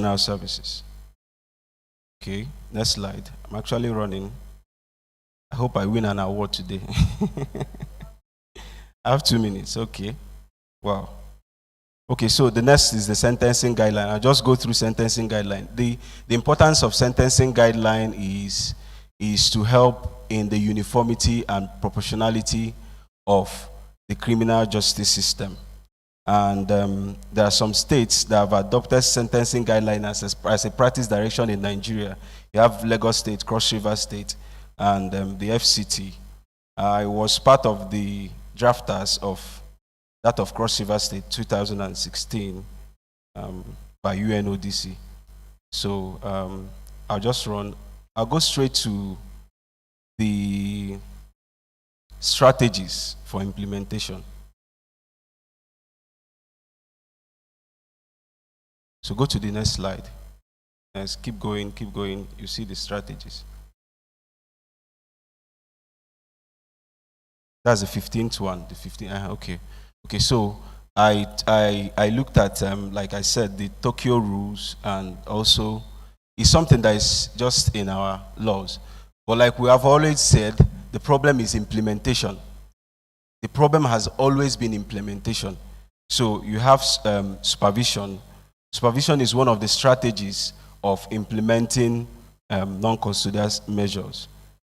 Correctional Services. Okay, next slide. I'm actually running. I hope I win an award today. I have 2 minutes. Okay. Wow. Okay, so the next is the sentencing guideline. I'll just go through sentencing guideline. The importance of sentencing guideline is to help in the uniformity and proportionality of the criminal justice system. And there are some states that have adopted sentencing guidelines as a practice direction in Nigeria. You have Lagos State, Cross River State, and the FCT. I was part of the drafters of that of Cross River State 2016 by UNODC. So I'll go straight to the strategies for implementation. So go to the next slide. Yes, keep going. You see the strategies. That's the 15th one. The 15th. Okay. Okay. So I looked at like I said, the Tokyo rules, and also it's something that is just in our laws. But like we have always said, the problem is implementation. The problem has always been implementation. So you have supervision. Supervision is one of the strategies of implementing non-custodial measures.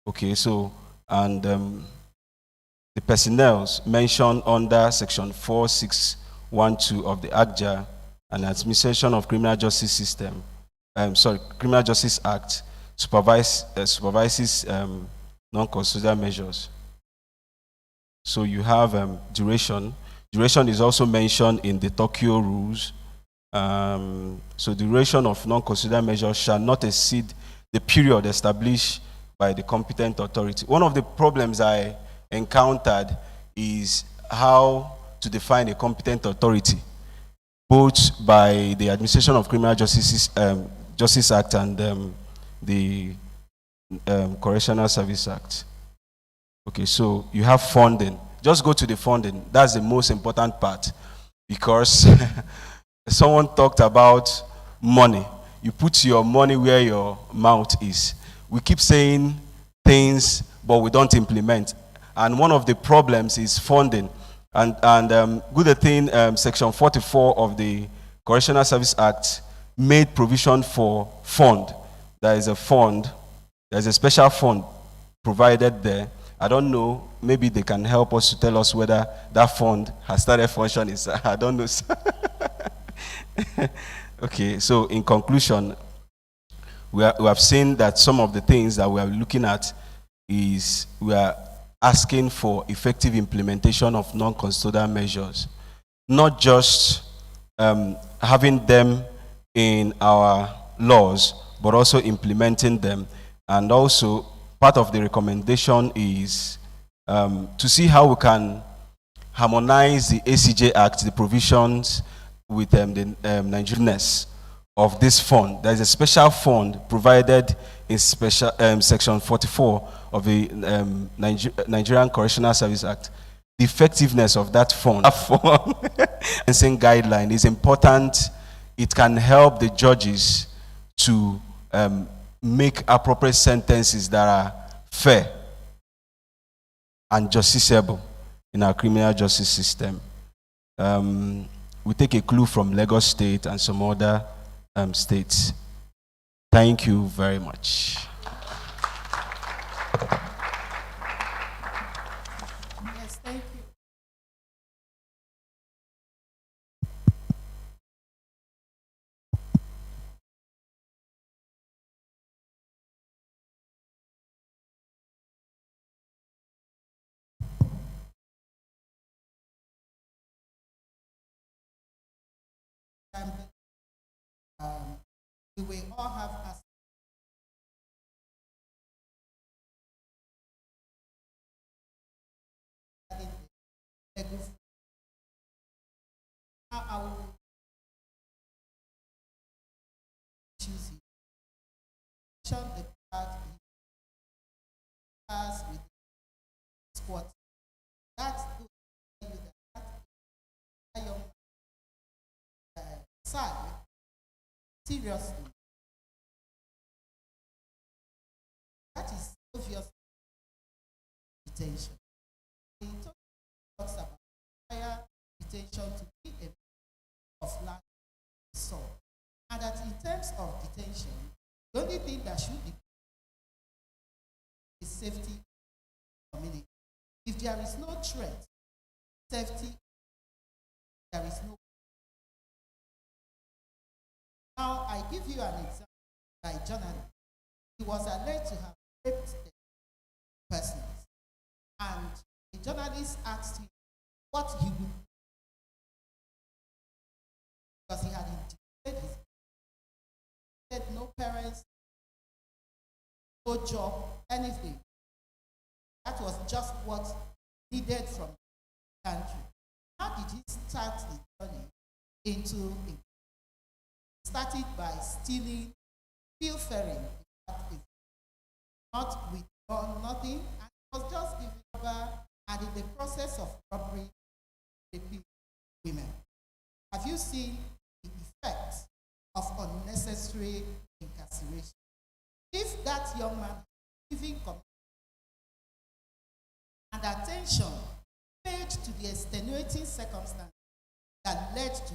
Okay, so, and the personnel mentioned under Section 4612 of the ACJA and Administration of Criminal Justice System, Criminal Justice Act, supervises non-custodial measures. So you have duration. Duration is also mentioned in the Tokyo rules. So duration of non-custodial measures shall not exceed the period established by the competent authority. One of the problems I encountered is how to define a competent authority, both by the Administration of Criminal Justice Act and the Correctional Service Act. Okay, so you have funding. Just go to the funding. That's the most important part, because someone talked about money. You put your money where your mouth is. We keep saying things, but we don't implement. And one of the problems is funding. And good thing, Section 44 of the Correctional Service Act made provision for fund. There is a fund. There's a special fund provided there. I don't know, maybe they can help us to tell us whether that fund has started functioning. I don't know. Okay, so in conclusion, we have seen that some of the things that we are looking at is we are asking for effective implementation of non-custodial measures, not just having them in our laws, but also implementing them. And also, part of the recommendation is to see how we can harmonize the ACJ Act, the provisions, with the Nigerianness of this fund. There is a special fund provided in Section 44 of the Nigerian Correctional Service Act. The effectiveness of that fund, sentencing guideline, is important. It can help the judges to make appropriate sentences that are fair and justiciable in our criminal justice system. We take a clue from Lagos State and some other states. Thank you very much. Yes, thank you. We will all have access. How I will choose it. The part with squat. That's that young side seriously. That is obvious detention. He talks about higher detention to be a of last resort. And that in terms of detention, the only thing that should be is safety of the community. If there is no threat, safety, there is no. Now, I give you an example by journalist. He was alleged to have raped persons. And the journalist asked him what he would do because he had intimidated his said no parents, no job, anything. That was just what needed from the country. How did he start the journey into it? He started by stealing, pilfering, not with nothing, and was just giving over, and in the process of robbery, raping women. Have you seen the effects of unnecessary incarceration? If that young man giving and attention paid to the extenuating circumstance that led to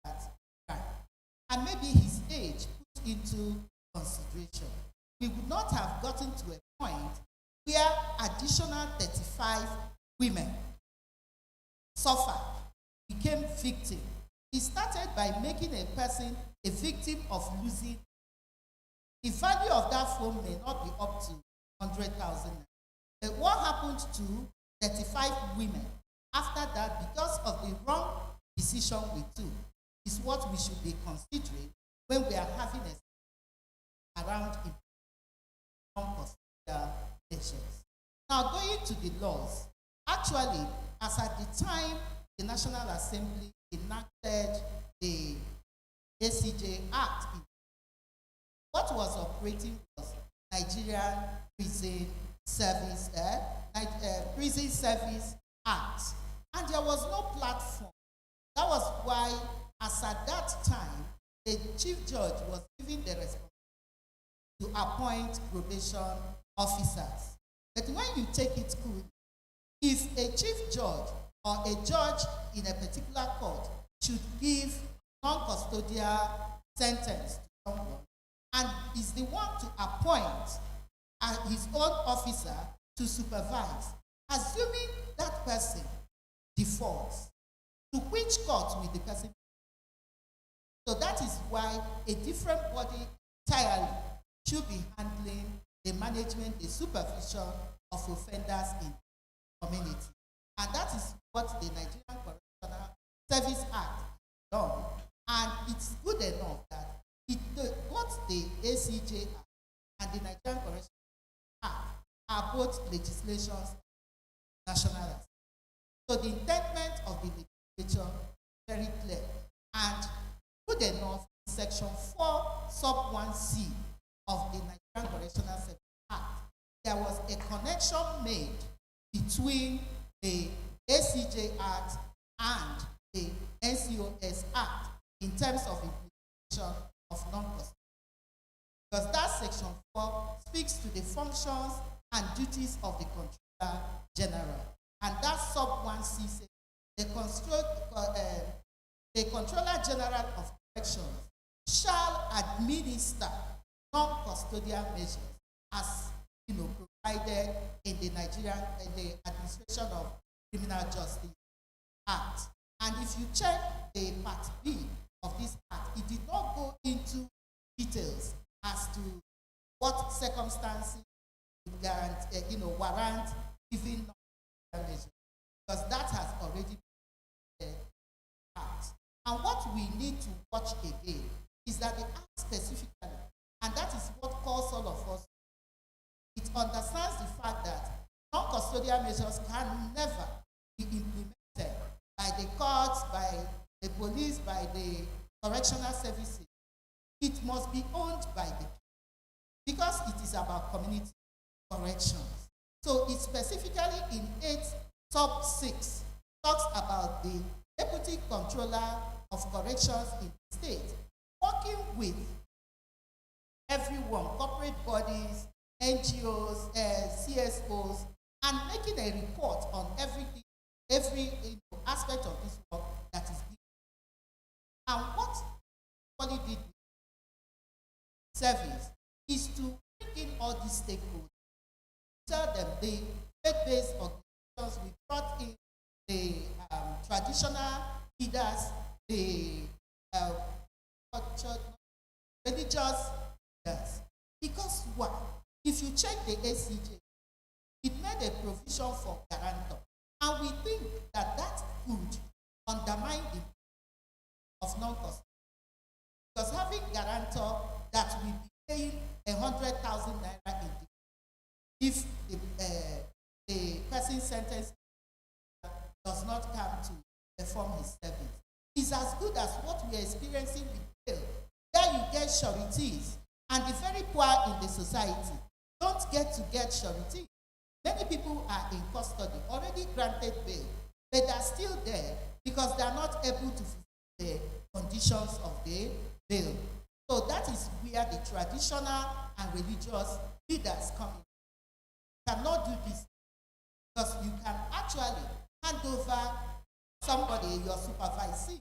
that crime, and maybe his age put into consideration, we would not have gotten to a point where additional 35 women suffered, became victims. He started by making a person a victim of losing. The value of that phone may not be up to 100,000. But what happened to 35 women after that, because of the wrong decision we took, is what we should be considering when we are having a around non-custodial measures. Now, going to the laws, actually, as at the time the National Assembly enacted the ACJ Act, what was operating was Nigerian Prison Service Act, and there was no platform. That was why, as at that time, the chief judge was given the responsibility to appoint probation officers. But when you take it cool, if a chief judge or a judge in a particular court should give non-custodial sentence to someone and is the one to appoint his own officer to supervise, assuming that person defaults, to which court will the person? So that is why a different body entirely should be handling the management, the supervision of offenders in the community. And that is what the Nigerian Correctional Service Act has done. And it's good enough that both the ACJ Act and the Nigerian Correctional Act are both legislations national assembly. So the intent of the legislature is very clear. And good enough, Section 4, Sub 1C of the Nigerian Correctional Service Act, there was a connection made between the ACJ Act and the NCOS Act in terms of implementation of non-custodial. Because that Section 4 speaks to the functions and duties of the Controller General. And that Sub 1C says the Controller General of Corrections shall administer non-custodial measures as provided in the Administration of Criminal Justice Act. And if you check the Part B of this act, it did not go into details as to what circumstances warrant giving non-custodial measures, because that has already been act. And what we need to watch again is that the act specifically, and that is what calls all of us, it understands the fact that non-custodial measures can never be implemented by the courts, by the police, by the correctional services. It must be owned by the people because it is about community corrections. So it specifically in 8 sub 6 talks about the Deputy Controller of Corrections in the state working with everyone, corporate bodies, NGOs, CSOs, and making a report on everything, every aspect of this work that is being done. And what Poly did service is to bring in all these stakeholders, tell them the faith-based organizations. We brought in the traditional leaders, the religious leaders. Because what? If you check the ACJ, it made a provision for guarantor. And we think that that could undermine the of non-custodial. Because having guarantor that will be paying 100,000 naira in the, if the person sentenced does not come to perform his service, is as good as what we are experiencing with bail. There you get sureties, and the very poor in the society don't get surety. Many people are in custody, already granted bail, but they are still there because they are not able to fulfill the conditions of the bail. So that is where the traditional and religious leaders come in. You cannot do this because you can actually hand over somebody, your supervisee,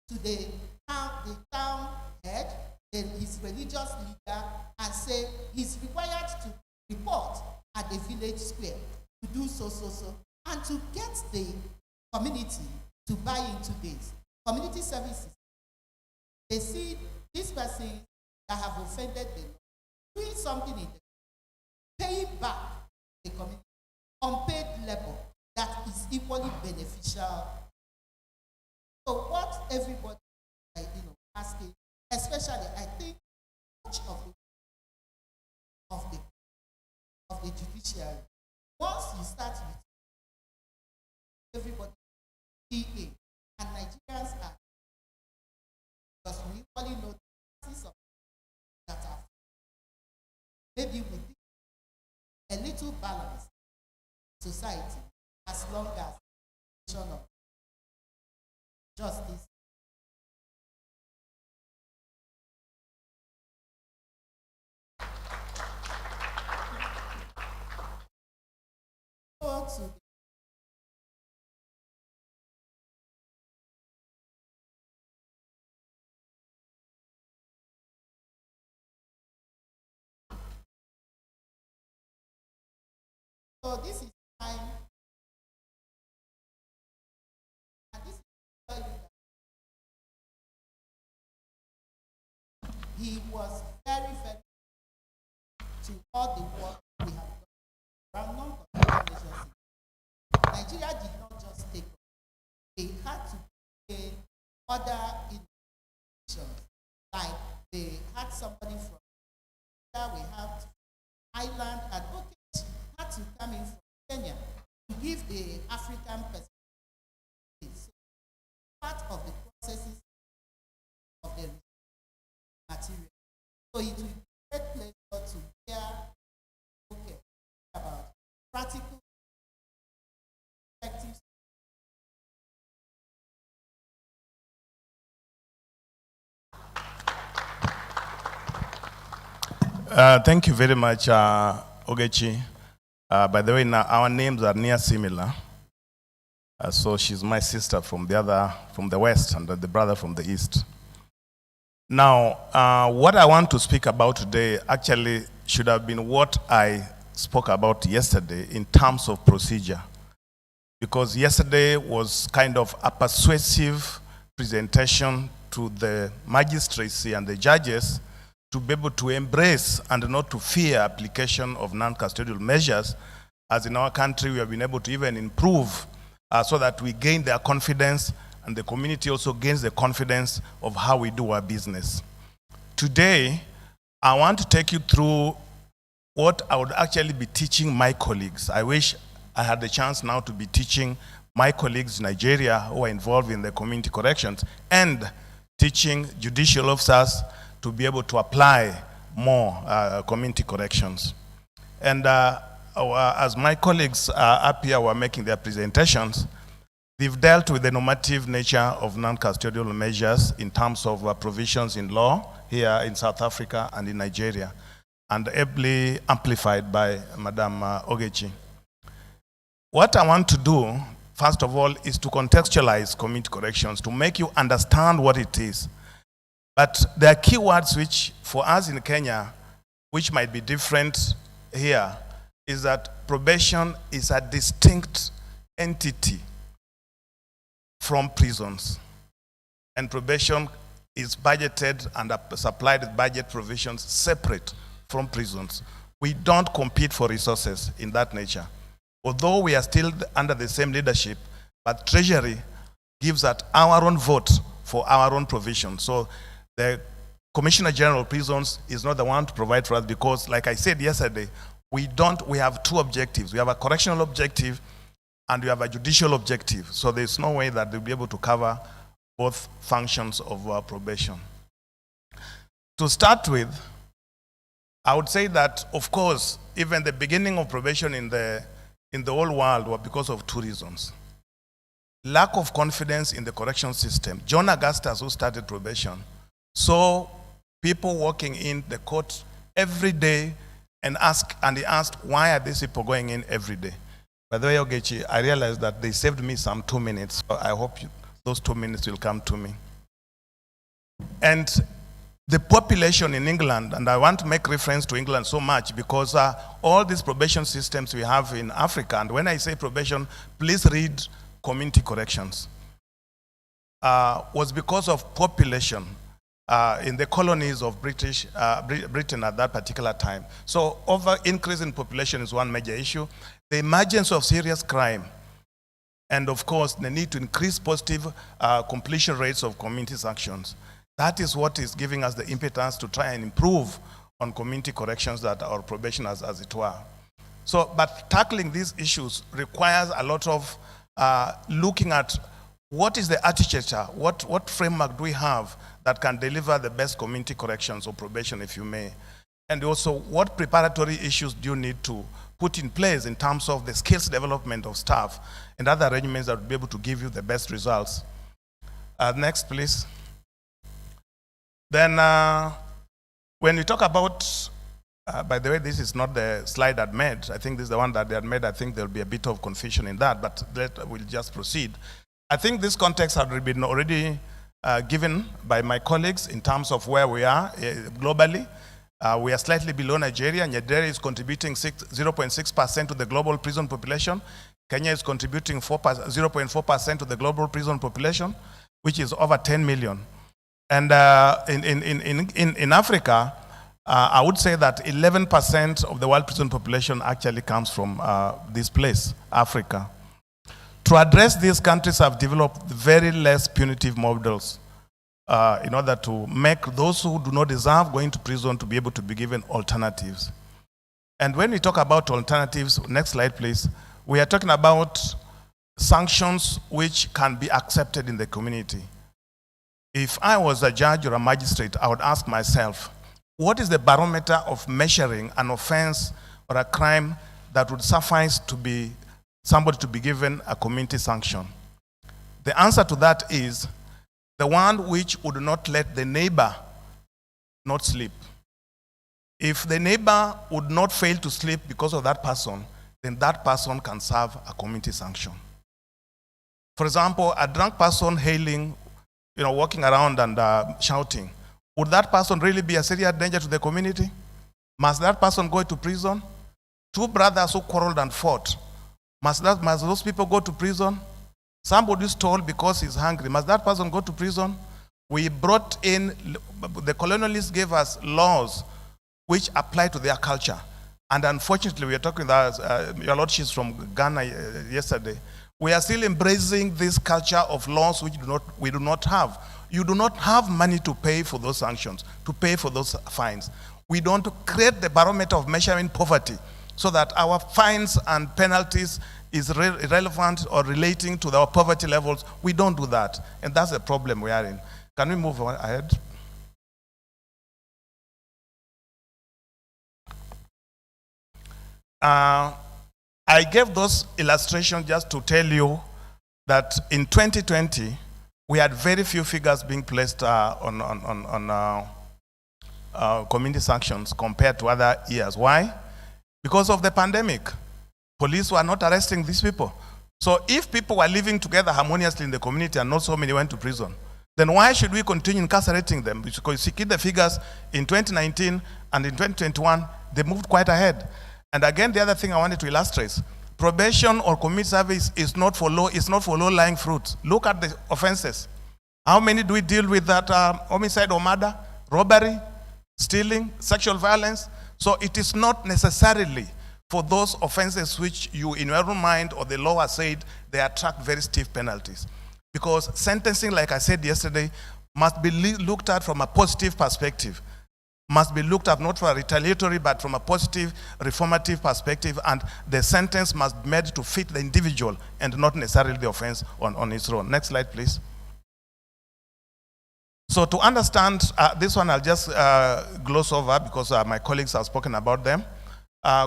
to the town head, his religious leader, and say he's required to report at the village square to do so, and to get the community to buy into this. Community services, they see this person that have offended them doing something in the paying back the community, unpaid labor that is equally beneficial. So what everybody asking, especially I think much of the judiciary, once you start with everybody PA, and Nigerians are, because we equally know the cases of that are maybe with a little balance in society, as long as the of justice. Go to so this is time, and this is tell you that he was very, very to all the work we have done around non-control measures. Nigeria did not just take it; they had to pay other institutions, like they had somebody from we have Island advocates had to come in from Kenya to give the African perspective. So part of the processes of the material. So it will be a great pleasure to hear about practical perspectives. Thank you very much, Ogechi. By the way, now our names are near similar. So she's my sister from the west, and the brother from the east. Now, what I want to speak about today actually should have been what I spoke about yesterday in terms of procedure. Because yesterday was kind of a persuasive presentation to the magistracy and the judges to be able to embrace and not to fear application of non-custodial measures, as in our country we have been able to even improve so that we gain their confidence and the community also gains the confidence of how we do our business. Today, I want to take you through what I would actually be teaching my colleagues. I wish I had the chance now to be teaching my colleagues in Nigeria who are involved in the community corrections and teaching judicial officers to be able to apply more community corrections. And as my colleagues up here were making their presentations, They've dealt with the normative nature of non-custodial measures in terms of provisions in law here in South Africa and in Nigeria, and ably amplified by Madam Ogechi. What I want to do, first of all, is to contextualize community corrections to make you understand what it is. But there are keywords which, for us in Kenya, which might be different here, is that probation is a distinct entity from prisons. And probation is budgeted and supplied with budget provisions separate from prisons. We don't compete for resources in that nature. Although we are still under the same leadership, but Treasury gives us our own vote for our own provision. So the Commissioner General of Prisons is not the one to provide for us because, like I said yesterday, we have two objectives. We have a correctional objective and we have a judicial objective. So there's no way that they'll be able to cover both functions of probation. To start with, I would say that, of course, even the beginning of probation in the whole world was because of two reasons. Lack of confidence in the correction system. John Augustus, who started probation, saw people walking in the court every day and he asked, why are these people going in every day? By the way, Ogechi, I realized that they saved me some 2 minutes, so I hope those 2 minutes will come to me. And the population in England, and I want to make reference to England so much because all these probation systems we have in Africa, and when I say probation, please read community corrections, was because of population in the colonies of Britain at that particular time. So increase in population is one major issue. The emergence of serious crime, and of course the need to increase positive completion rates of community sanctions. That is what is giving us the impetus to try and improve on community corrections that our probation as it were. So, but tackling these issues requires a lot of looking at what is the architecture, what framework do we have that can deliver the best community corrections or probation, if you may. And also, what preparatory issues do you need to put in place in terms of the skills development of staff and other arrangements that will be able to give you the best results. Next, please. Then, when we talk about, by the way, this is not the slide I'd made. I think this is the one that they had made. I think there'll be a bit of confusion in that, but we'll just proceed. I think this context had been already given by my colleagues in terms of where we are globally. We are slightly below Nigeria. Nigeria is contributing 0.6% to the global prison population. Kenya is contributing 0.4% to the global prison population, which is over 10 million. And in Africa, I would say that 11% of the world prison population actually comes from this place, Africa. To address these, countries have developed very less punitive models in order to make those who do not deserve going to prison to be able to be given alternatives. And when we talk about alternatives, next slide please, we are talking about sanctions which can be accepted in the community. If I was a judge or a magistrate, I would ask myself, what is the barometer of measuring an offense or a crime that would suffice to be somebody to be given a community sanction? The answer to that is the one which would not let the neighbor not sleep. If the neighbor would not fail to sleep because of that person, then that person can serve a community sanction. For example, a drunk person hailing, walking around and shouting, would that person really be a serious danger to the community? Must that person go to prison? Two brothers who quarreled and fought, must those people go to prison? Somebody stole because he's hungry, must that person go to prison? We brought in, the colonialists gave us laws which apply to their culture. And unfortunately, we are talking about, your lordships from Ghana yesterday, we are still embracing this culture of laws which we do not have. You do not have money to pay for those sanctions, to pay for those fines. We don't create the barometer of measuring poverty so that our fines and penalties is relevant or relating to our poverty levels. We don't do that. And that's the problem we are in. Can we move ahead? I gave those illustrations just to tell you that in 2020, we had very few figures being placed on community sanctions compared to other years. Why? Because of the pandemic. Police were not arresting these people. So if people were living together harmoniously in the community and not so many went to prison, then why should we continue incarcerating them? Because you see the figures in 2019 and in 2021, they moved quite ahead. And again, the other thing I wanted to illustrate, probation or community service is not for low-lying fruits. Look at the offenses. How many do we deal with that homicide or murder, robbery, stealing, sexual violence? So it is not necessarily for those offenses which you, in your own mind or the law has said, they attract very stiff penalties. Because sentencing, like I said yesterday, must be looked at from a positive perspective. Must be looked at not from a retaliatory, but from a positive, reformative perspective, and the sentence must be made to fit the individual and not necessarily the offense on its own. Next slide, please. So to understand, this one I'll just gloss over because my colleagues have spoken about them.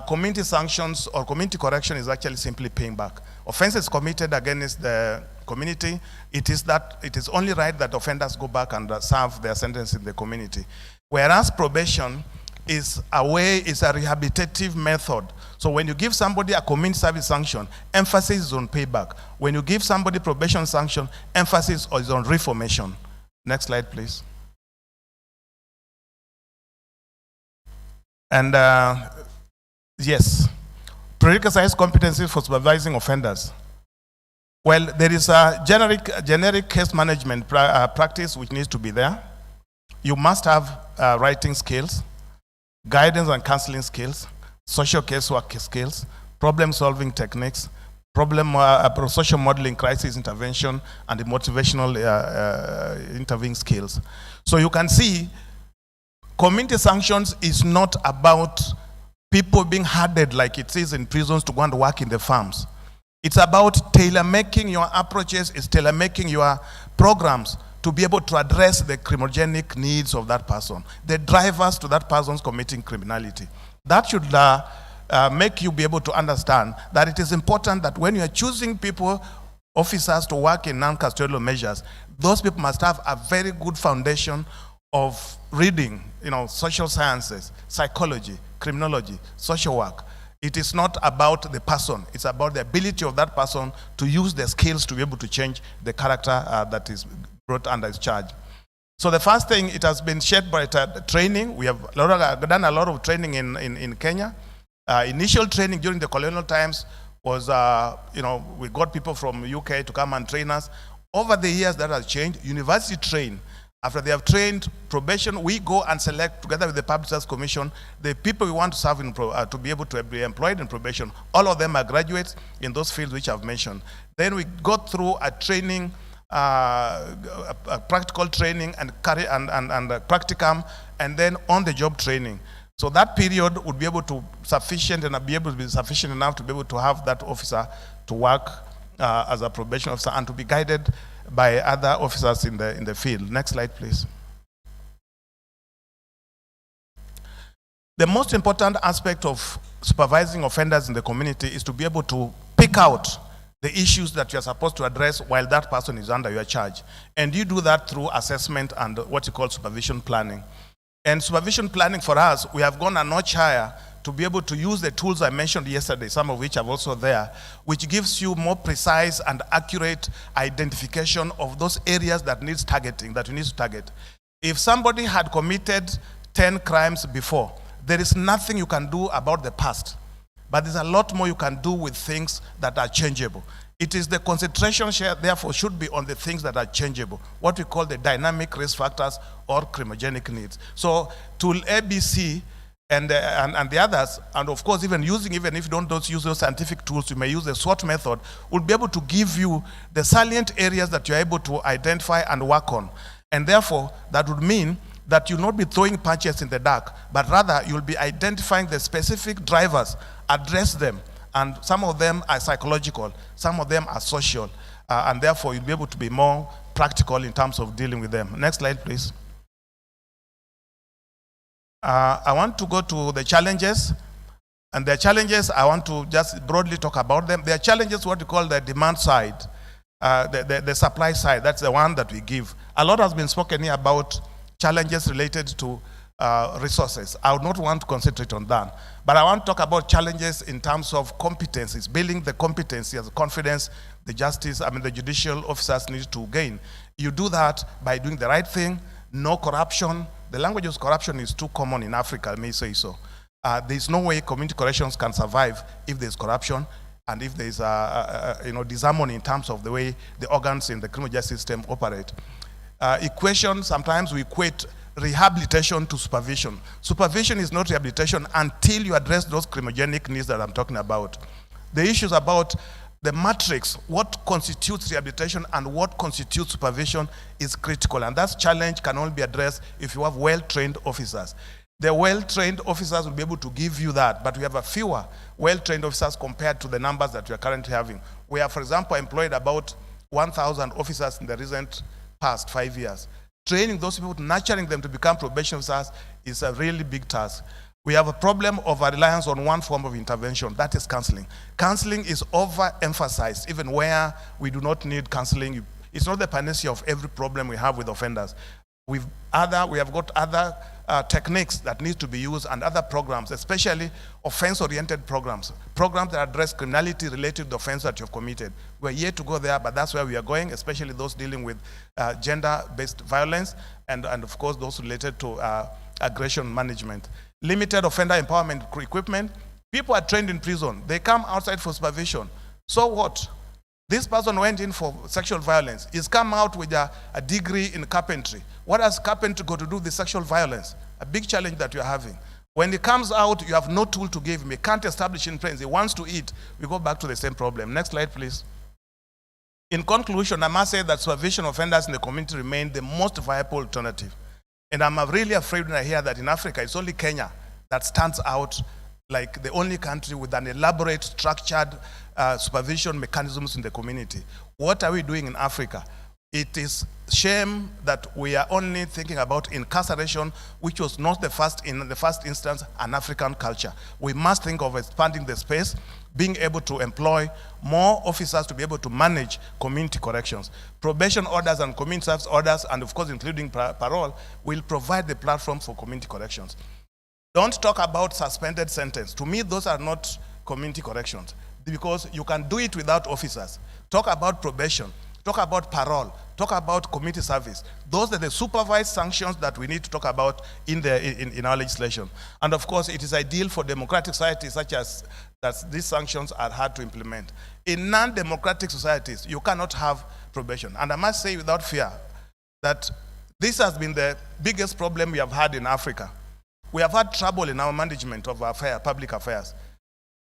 Community sanctions or community correction is actually simply paying back. Offenses committed against the community, it is only right that offenders go back and serve their sentence in the community. Whereas probation is a rehabilitative method. So when you give somebody a community service sanction, emphasis is on payback. When you give somebody probation sanction, emphasis is on reformation. Next slide, please. And yes, prerequisite competencies for supervising offenders. Well, there is a generic case management practice which needs to be there. You must have writing skills, guidance and counseling skills, social casework skills, problem-solving techniques, social modeling, crisis intervention, and the motivational intervening skills. So you can see, community sanctions is not about people being hardened like it is in prisons to go and work in the farms. It's about tailor-making your approaches, it's tailor-making your programs to be able to address the criminogenic needs of that person, the drivers to that person's committing criminality. That should make you be able to understand that it is important that when you are choosing people, officers to work in non-custodial measures, those people must have a very good foundation of reading, social sciences, psychology, criminology, social work. It is not about the person, it's about the ability of that person to use their skills to be able to change the character that is brought under his charge. So the first thing, it has been shaped by training. We have done a lot of training in Kenya. Initial training during the colonial times was, we got people from UK to come and train us. Over the years, that has changed. University train. After they have trained probation, we go and select, together with the Public Service Commission, the people we want to serve to be able to be employed in probation. All of them are graduates in those fields which I've mentioned. Then we go through a training, a practical training and practicum, and then on-the-job training. So that period would be able to be sufficient enough to be able to have that officer to work as a probation officer and to be guided by other officers in the field. Next slide, please. The most important aspect of supervising offenders in the community is to be able to pick out the issues that you're supposed to address while that person is under your charge. And you do that through assessment and what you call supervision planning. And supervision planning for us, we have gone a notch higher to be able to use the tools I mentioned yesterday, some of which are also there, which gives you more precise and accurate identification of those areas that needs targeting, that you need to target. If somebody had committed 10 crimes before, there is nothing you can do about the past. But there's a lot more you can do with things that are changeable. It is the concentration share, therefore, should be on the things that are changeable, what we call the dynamic risk factors or criminogenic needs. So tool ABC and the others, and of course even if you don't use those scientific tools, you may use the SWOT method, will be able to give you the salient areas that you're able to identify and work on. And therefore, that would mean that you'll not be throwing punches in the dark, but rather you'll be identifying the specific drivers, address them, and some of them are psychological, some of them are social, and therefore you'll be able to be more practical in terms of dealing with them. Next slide, please. I want to go to the challenges, and the challenges, I want to just broadly talk about them. There are challenges, what we call the demand side. the supply side, that's the one that we give. A lot has been spoken here about challenges related to resources. I would not want to concentrate on that. But I want to talk about challenges in terms of competencies, building the competency as confidence the judicial officers need to gain. You do that by doing the right thing, no corruption. The language of corruption is too common in Africa, I may say so. There's no way community corrections can survive if there's corruption and if there's disharmony in terms of the way the organs in the criminal justice system operate. Sometimes we equate rehabilitation to supervision. Supervision is not rehabilitation until you address those criminogenic needs that I'm talking about. The issues about the matrix, what constitutes rehabilitation and what constitutes supervision is critical, and that challenge can only be addressed if you have well-trained officers. The well-trained officers will be able to give you that, but we have a fewer well-trained officers compared to the numbers that we are currently having. We have, for example, employed about 1,000 officers in the recent past 5 years. Training those people, nurturing them to become probation officers is a really big task. We have a problem of a reliance on one form of intervention, that is counseling. Counseling is overemphasized, even where we do not need counseling. It's not the panacea of every problem we have with offenders. We have got other techniques that need to be used and other programs, especially offense-oriented programs that address criminality related to the offense that you've committed. We're yet to go there, but that's where we are going, especially those dealing with gender-based violence and of course, those related to aggression management. Limited offender empowerment equipment. People are trained in prison. They come outside for supervision. So what? This person went in for sexual violence. He's come out with a degree in carpentry. What has carpentry got to do with sexual violence? A big challenge that you're having. When he comes out, you have no tool to give him. He can't establish in place. He wants to eat. We go back to the same problem. Next slide, please. In conclusion, I must say that supervision offenders in the community remain the most viable alternative. And I'm really afraid when I hear that in Africa, it's only Kenya that stands out like the only country with an elaborate, structured supervision mechanisms in the community. What are we doing in Africa? It is shame that we are only thinking about incarceration, which was not in the first instance an African culture. We must think of expanding the space, being able to employ more officers to be able to manage community corrections. Probation orders and community service orders, and of course including parole, will provide the platform for community corrections. Don't talk about suspended sentence. To me, those are not community corrections because you can do it without officers. Talk about probation. Talk about parole, talk about community service. Those are the supervised sanctions that we need to talk about in our legislation. And of course, it is ideal for democratic societies such as that these sanctions are hard to implement. In non-democratic societies, you cannot have probation. And I must say without fear that this has been the biggest problem we have had in Africa. We have had trouble in our management of public affairs.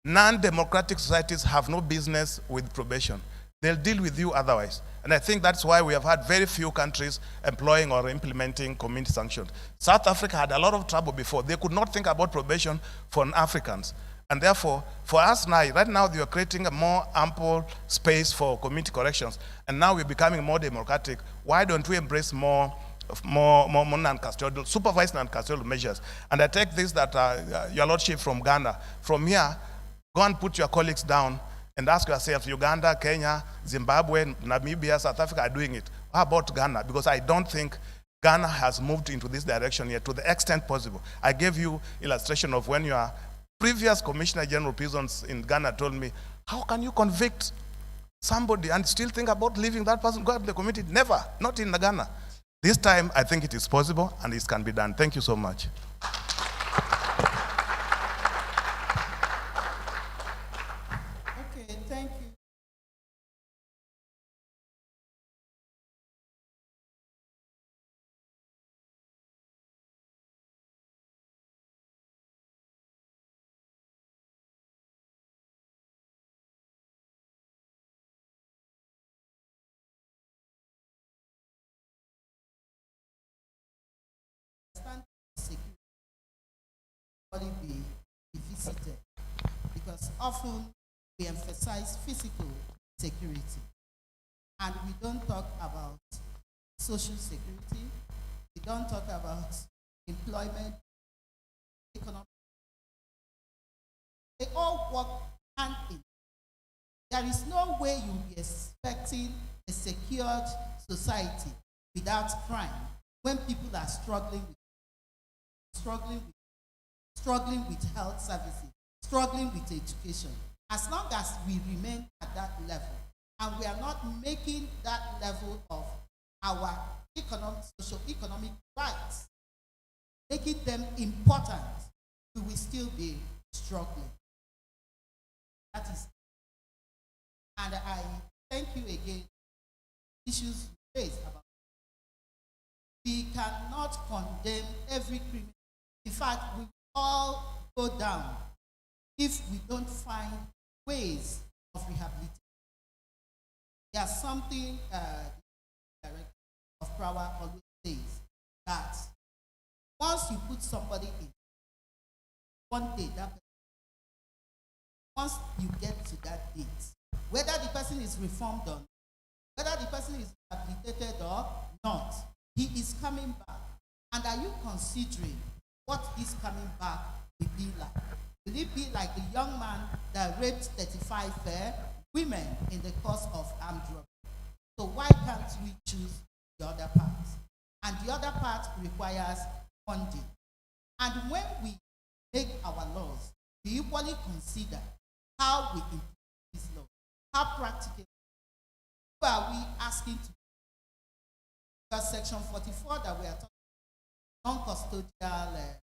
Non-democratic societies have no business with probation. They'll deal with you otherwise. And I think that's why we have had very few countries employing or implementing community sanctions. South Africa had a lot of trouble before. They could not think about probation for Africans. And therefore, for us now, right now, they are creating a more ample space for community corrections. And now we're becoming more democratic. Why don't we embrace more non-custodial, supervised non-custodial measures? And I take this that Your Lordship from Ghana. From here, go and put your colleagues down and ask yourself, Uganda, Kenya, Zimbabwe, Namibia, South Africa are doing it. How about Ghana? Because I don't think Ghana has moved into this direction yet to the extent possible. I gave you illustration of when your previous Commissioner General of Prisons in Ghana told me, how can you convict somebody and still think about leaving that person go out to the community? Never, not in Ghana. This time, I think it is possible and it can be done. Thank you so much. Be visited because often we emphasize physical security and we don't talk about social security, we don't talk about employment, economic. They all work hand in. There is no way you'll be expecting a secured society without crime when people are struggling with health services, struggling with education. As long as we remain at that level, and we are not making that level of our socio-economic rights, making them important, we will still be struggling. That is, and I thank you again. Issues raised about. We cannot condemn every criminal. In fact, we all go down if we don't find ways of rehabilitation. There's something the director of Prawa always says, that once you put somebody in, one day once you get to that date, whether the person is reformed or not, whether the person is rehabilitated or not, he is coming back. And are you considering what this coming back will be like? Will it be like the young man that raped 35 women in the course of armed robbery? So why can't we choose the other part? And the other part requires funding. And when we make our laws, we equally consider how we implement these laws. How practical. Who are we asking to? Because Section 44 that we are talking about, non-custodial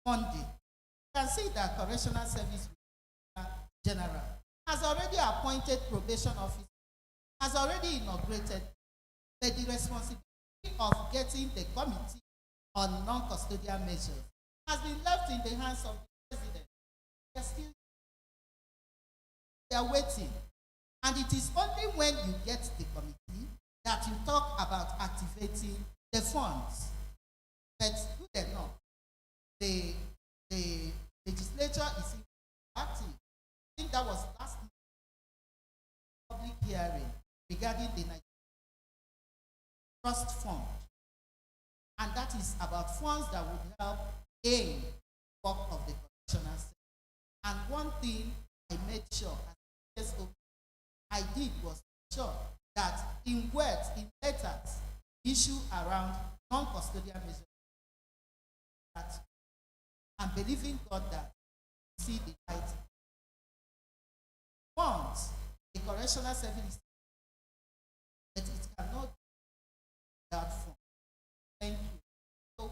funding, you can see that Correctional Service General has already appointed probation officer, has already inaugurated, but the responsibility of getting the committee on non-custodial measures has been left in the hands of the president. They are waiting. And it is only when you get the committee that you talk about activating the funds. But good enough, the legislature is active. I think that was last public hearing regarding the Nigeria Trust Fund. And that is about funds that would help aid work of the correctional sector. And one thing I made sure as I did was sure that in words, in letters, issue around non-custodial measures, that I'm believing God that see the light. Once the correctional service, that it cannot be that fund. Thank you. So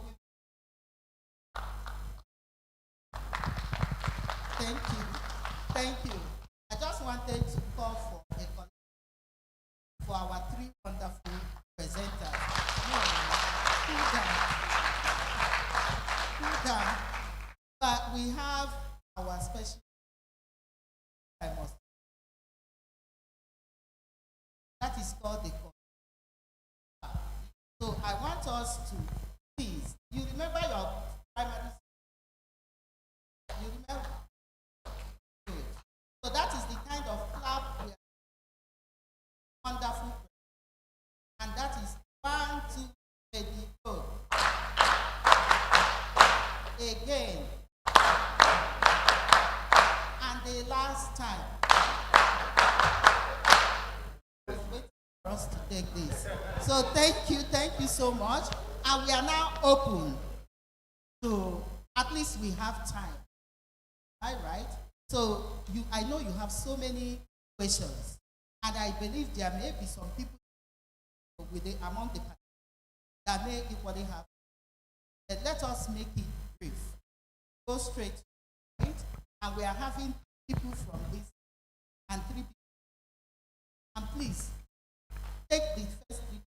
thank you. I just wanted to call for for our three wonderful presenters. But we have our special. That is called the. So I want us to please. You remember your primary. You remember. So that is the kind of clap we are. Wonderful. And that is 1, 2, 3, go. Again. And the last time. Wait for us to take this. So thank you so much. And we are now open to, at least we have time. All right? So I know you have so many questions. And I believe there may be some people among the participants that may equally have. But let us make it brief. Go straight to it. And we are having people from this and 3 people. And please, take the first 3.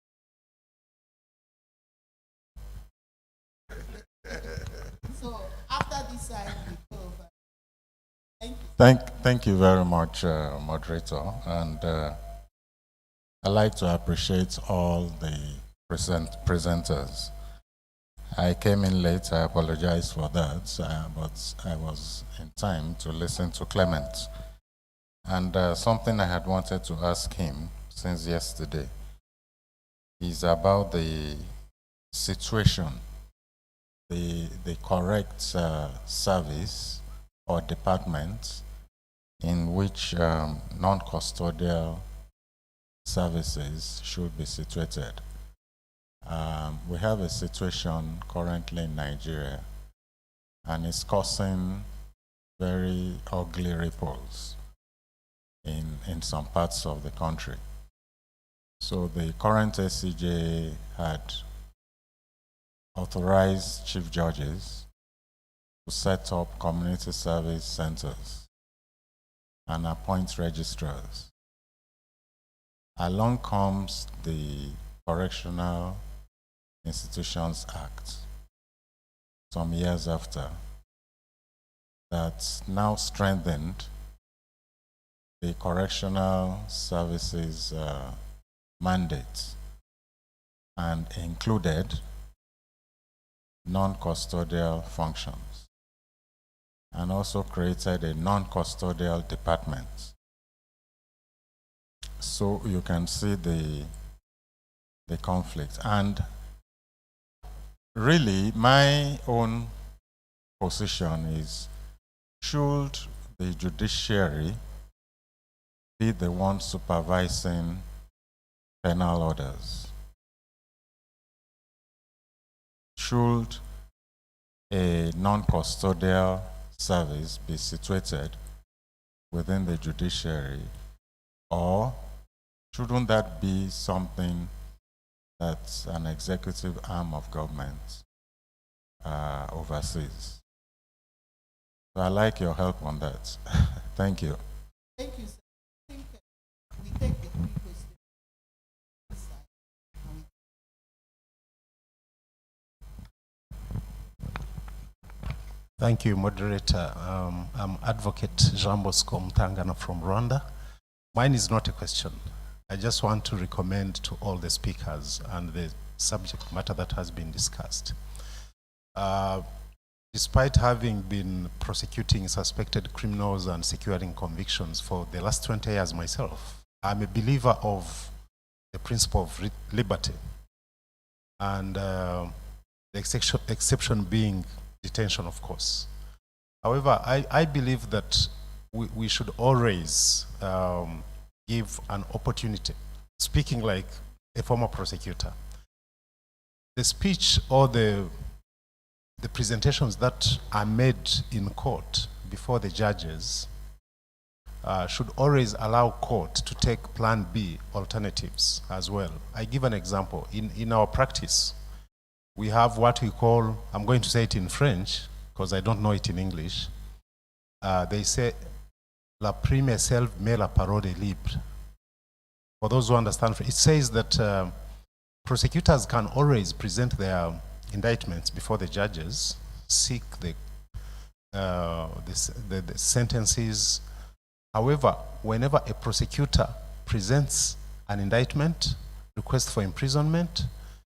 So after this side, we go over. Thank you. Thank you very much, moderator. And I'd like to appreciate all the presenters. I came in late, I apologize for that, but I was in time to listen to Clement. And something I had wanted to ask him since yesterday is about the situation, the correct service or department in which non-custodial services should be situated. We have a situation currently in Nigeria, and it's causing very ugly ripples in some parts of the country. So the current SCJ had authorized chief judges to set up community service centers and appoint registrars. Along comes the Correctional Institutions Act some years after, that's now strengthened the correctional services mandate and included non-custodial functions, and also created a non-custodial department. So you can see the conflict. And really, my own position is, should the judiciary be the one supervising penal orders? Should a non-custodial service be situated within the judiciary, or shouldn't that be something that an executive arm of government oversees? So I'd like your help on that. Thank you. Thank you, sir. I think we take the three questions this side, and Thank you, moderator. I'm Advocate Jean Bosco Mtangana from Rwanda. Mine is not a question. I just want to recommend to all the speakers and the subject matter that has been discussed. Despite having been prosecuting suspected criminals and securing convictions for the last 20 years myself, I'm a believer of the principle of liberty, and the exception being detention, of course. However, I believe that we should always give an opportunity, speaking like a former prosecutor. The speech or the presentations that are made in court before the judges should always allow court to take plan B alternatives as well. I give an example. In our practice, we have what we call, I'm going to say it in French because I don't know it in English. They say, la prime selve mais la parole est libre. For those who understand, it says that prosecutors can always present their indictments before the judges, seek the sentences. However, whenever a prosecutor presents an indictment, request for imprisonment,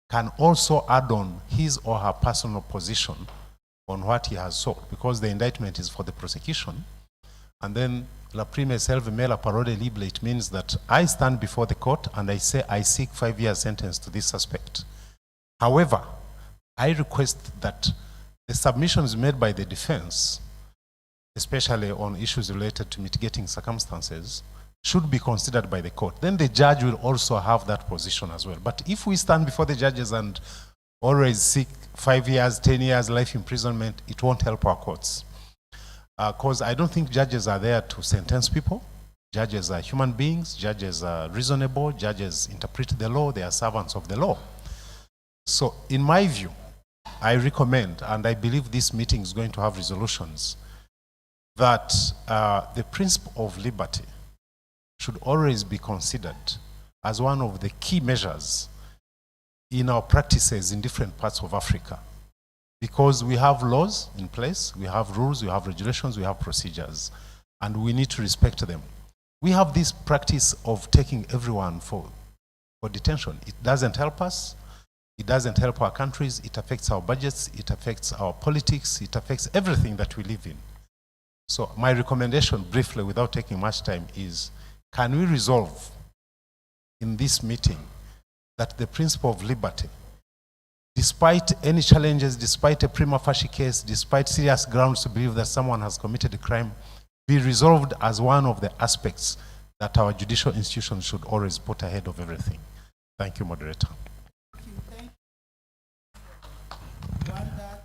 can also add on his or her personal position on what he has sought, because the indictment is for the prosecution. And then la prime selve mais la parole est libre, it means that I stand before the court and I say I seek 5 years sentence to this suspect. However, I request that the submissions made by the defense, especially on issues related to mitigating circumstances, should be considered by the court. Then the judge will also have that position as well. But if we stand before the judges and always seek 5 years, 10 years, life imprisonment, it won't help our courts. Because I don't think judges are there to sentence people. Judges are human beings. Judges are reasonable. Judges interpret the law. They are servants of the law. So in my view, I recommend, and I believe this meeting is going to have resolutions, that the principle of liberty should always be considered as one of the key measures in our practices in different parts of Africa. Because we have laws in place, we have rules, we have regulations, we have procedures, and we need to respect them. We have this practice of taking everyone for detention. It doesn't help us. It doesn't help our countries. It affects our budgets. It affects our politics. It affects everything that we live in. So my recommendation, briefly, without taking much time, is can we resolve in this meeting that the principle of liberty, despite any challenges, despite a prima facie case, despite serious grounds to believe that someone has committed a crime, be resolved as one of the aspects that our judicial institutions should always put ahead of everything. Thank you, moderator. Thank you. Thank you. Rwanda.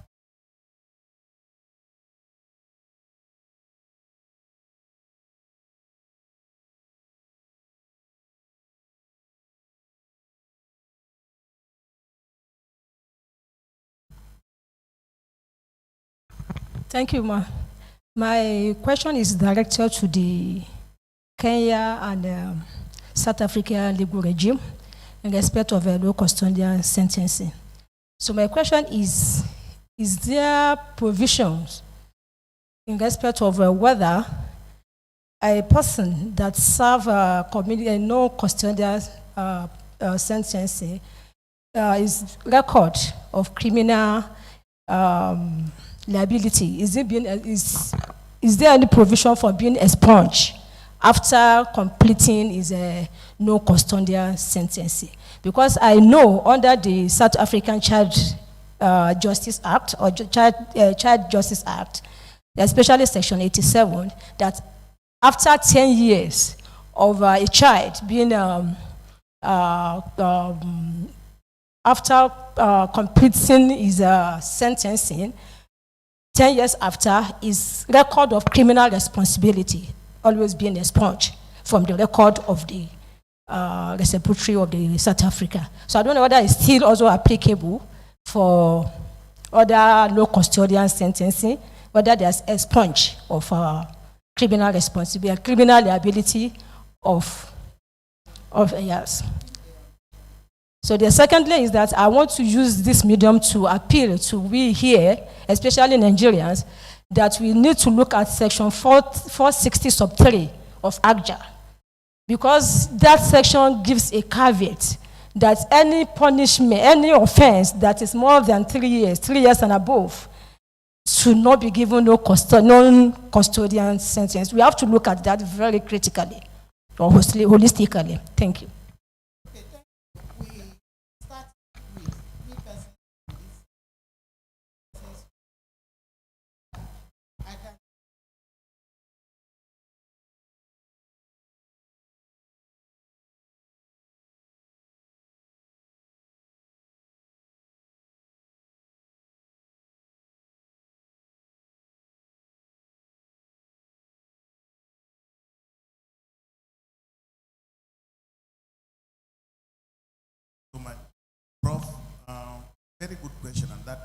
Thank you, Ma. My question is directed to the Kenya and South Africa legal regime in respect of low custodian sentencing. So my question is there provisions in respect of whether a person that serve a no custodian sentencing is record of criminal liability, is there any provision for being expunged after completing his no custodian sentencing? Because I know under the South African Child Justice Act or Child Justice Act, especially Section 87, that after 10 years of a child being after completing his sentencing, 10 years after, his record of criminal responsibility always being expunged from the record of the Repository of the South Africa. So I don't know whether it's still also applicable for other low custodian sentencing, whether there's expunge of criminal responsibility, criminal liability of yes. So the secondly is that I want to use this medium to appeal to we here, especially Nigerians, that we need to look at section 460 sub 3 of ACJA, because that section gives a caveat that any punishment, any offense that is more than 3 years and above, should not be given non-custodian sentence. We have to look at that very critically or holistically. Thank you. Prof, very good question, and that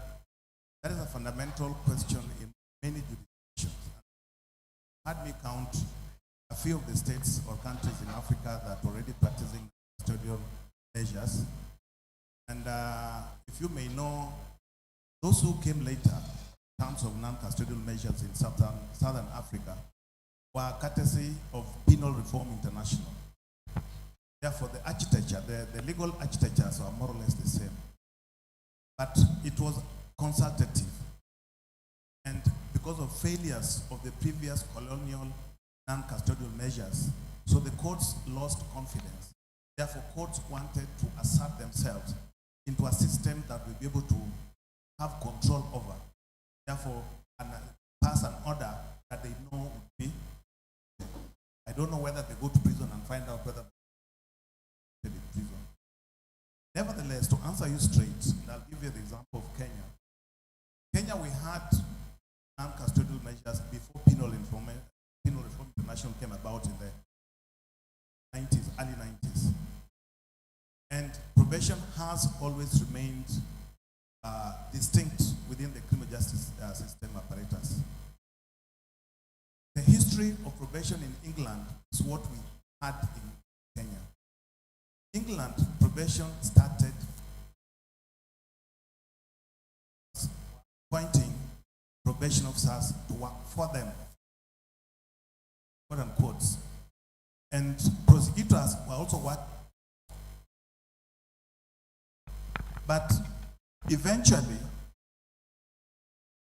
is a fundamental question in many jurisdictions. Had me count a few of the states or countries in Africa that are already practicing custodial measures. And if you may know, those who came later in terms of non-custodial measures in Southern Africa were courtesy of Penal Reform International. Therefore, the architecture, the legal architectures are more or less the same. But it was consultative. And because of failures of the previous colonial non-custodial measures, so the courts lost confidence. Therefore, courts wanted to assert themselves into a system that will be able to have control over. Therefore, pass an order that they know would be. I don't know whether they go to prison and find out whether in prison. Nevertheless, to answer you straight, and I'll give you the example of Kenya. Kenya, we had non-custodial measures before Penal Reform International came about in the 90s, early 90s. And probation has always remained distinct within the criminal justice system apparatus. The history of probation in England is what we had in Kenya. England, probation started appointing probation officers to work for them, quote unquote. And prosecutors were also working. But eventually,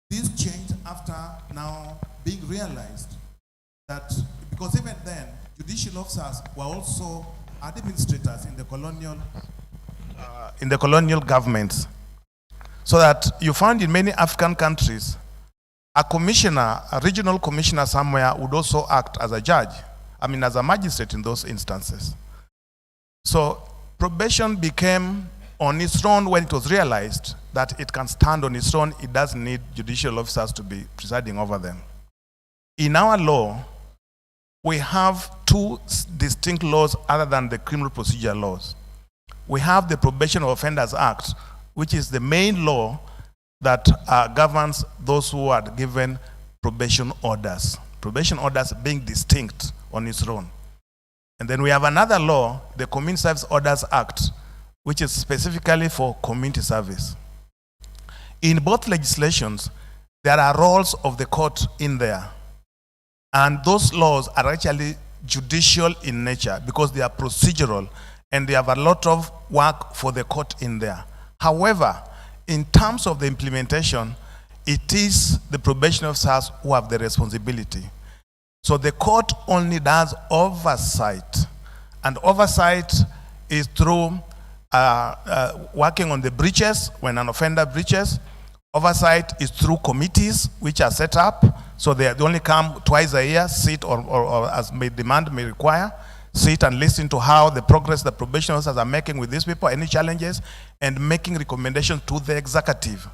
this changed after now being realized that, because even then, judicial officers were also administrators in the colonial governments, so that you found in many African countries, a commissioner, a regional commissioner somewhere would also act as a judge as a magistrate in those instances. So probation became on its own when it was realized that it can stand on its own. It doesn't need judicial officers to be presiding over them. In our law, we have two distinct laws other than the criminal procedure laws. We have the Probation of Offenders Act, which is the main law that governs those who are given probation orders. Probation orders being distinct on its own. And then we have another law, the Community Service Orders Act, which is specifically for community service. In both legislations, there are roles of the court in there. And those laws are actually judicial in nature because they are procedural and they have a lot of work for the court in there. However, in terms of the implementation, it is the probation officers who have the responsibility. So the court only does oversight, and oversight is through working on the breaches when an offender breaches. Oversight is through committees which are set up, so they only come twice a year, sit or as may demand may require, sit and listen to how the progress the probation officers are making with these people, any challenges, and making recommendations to the executive.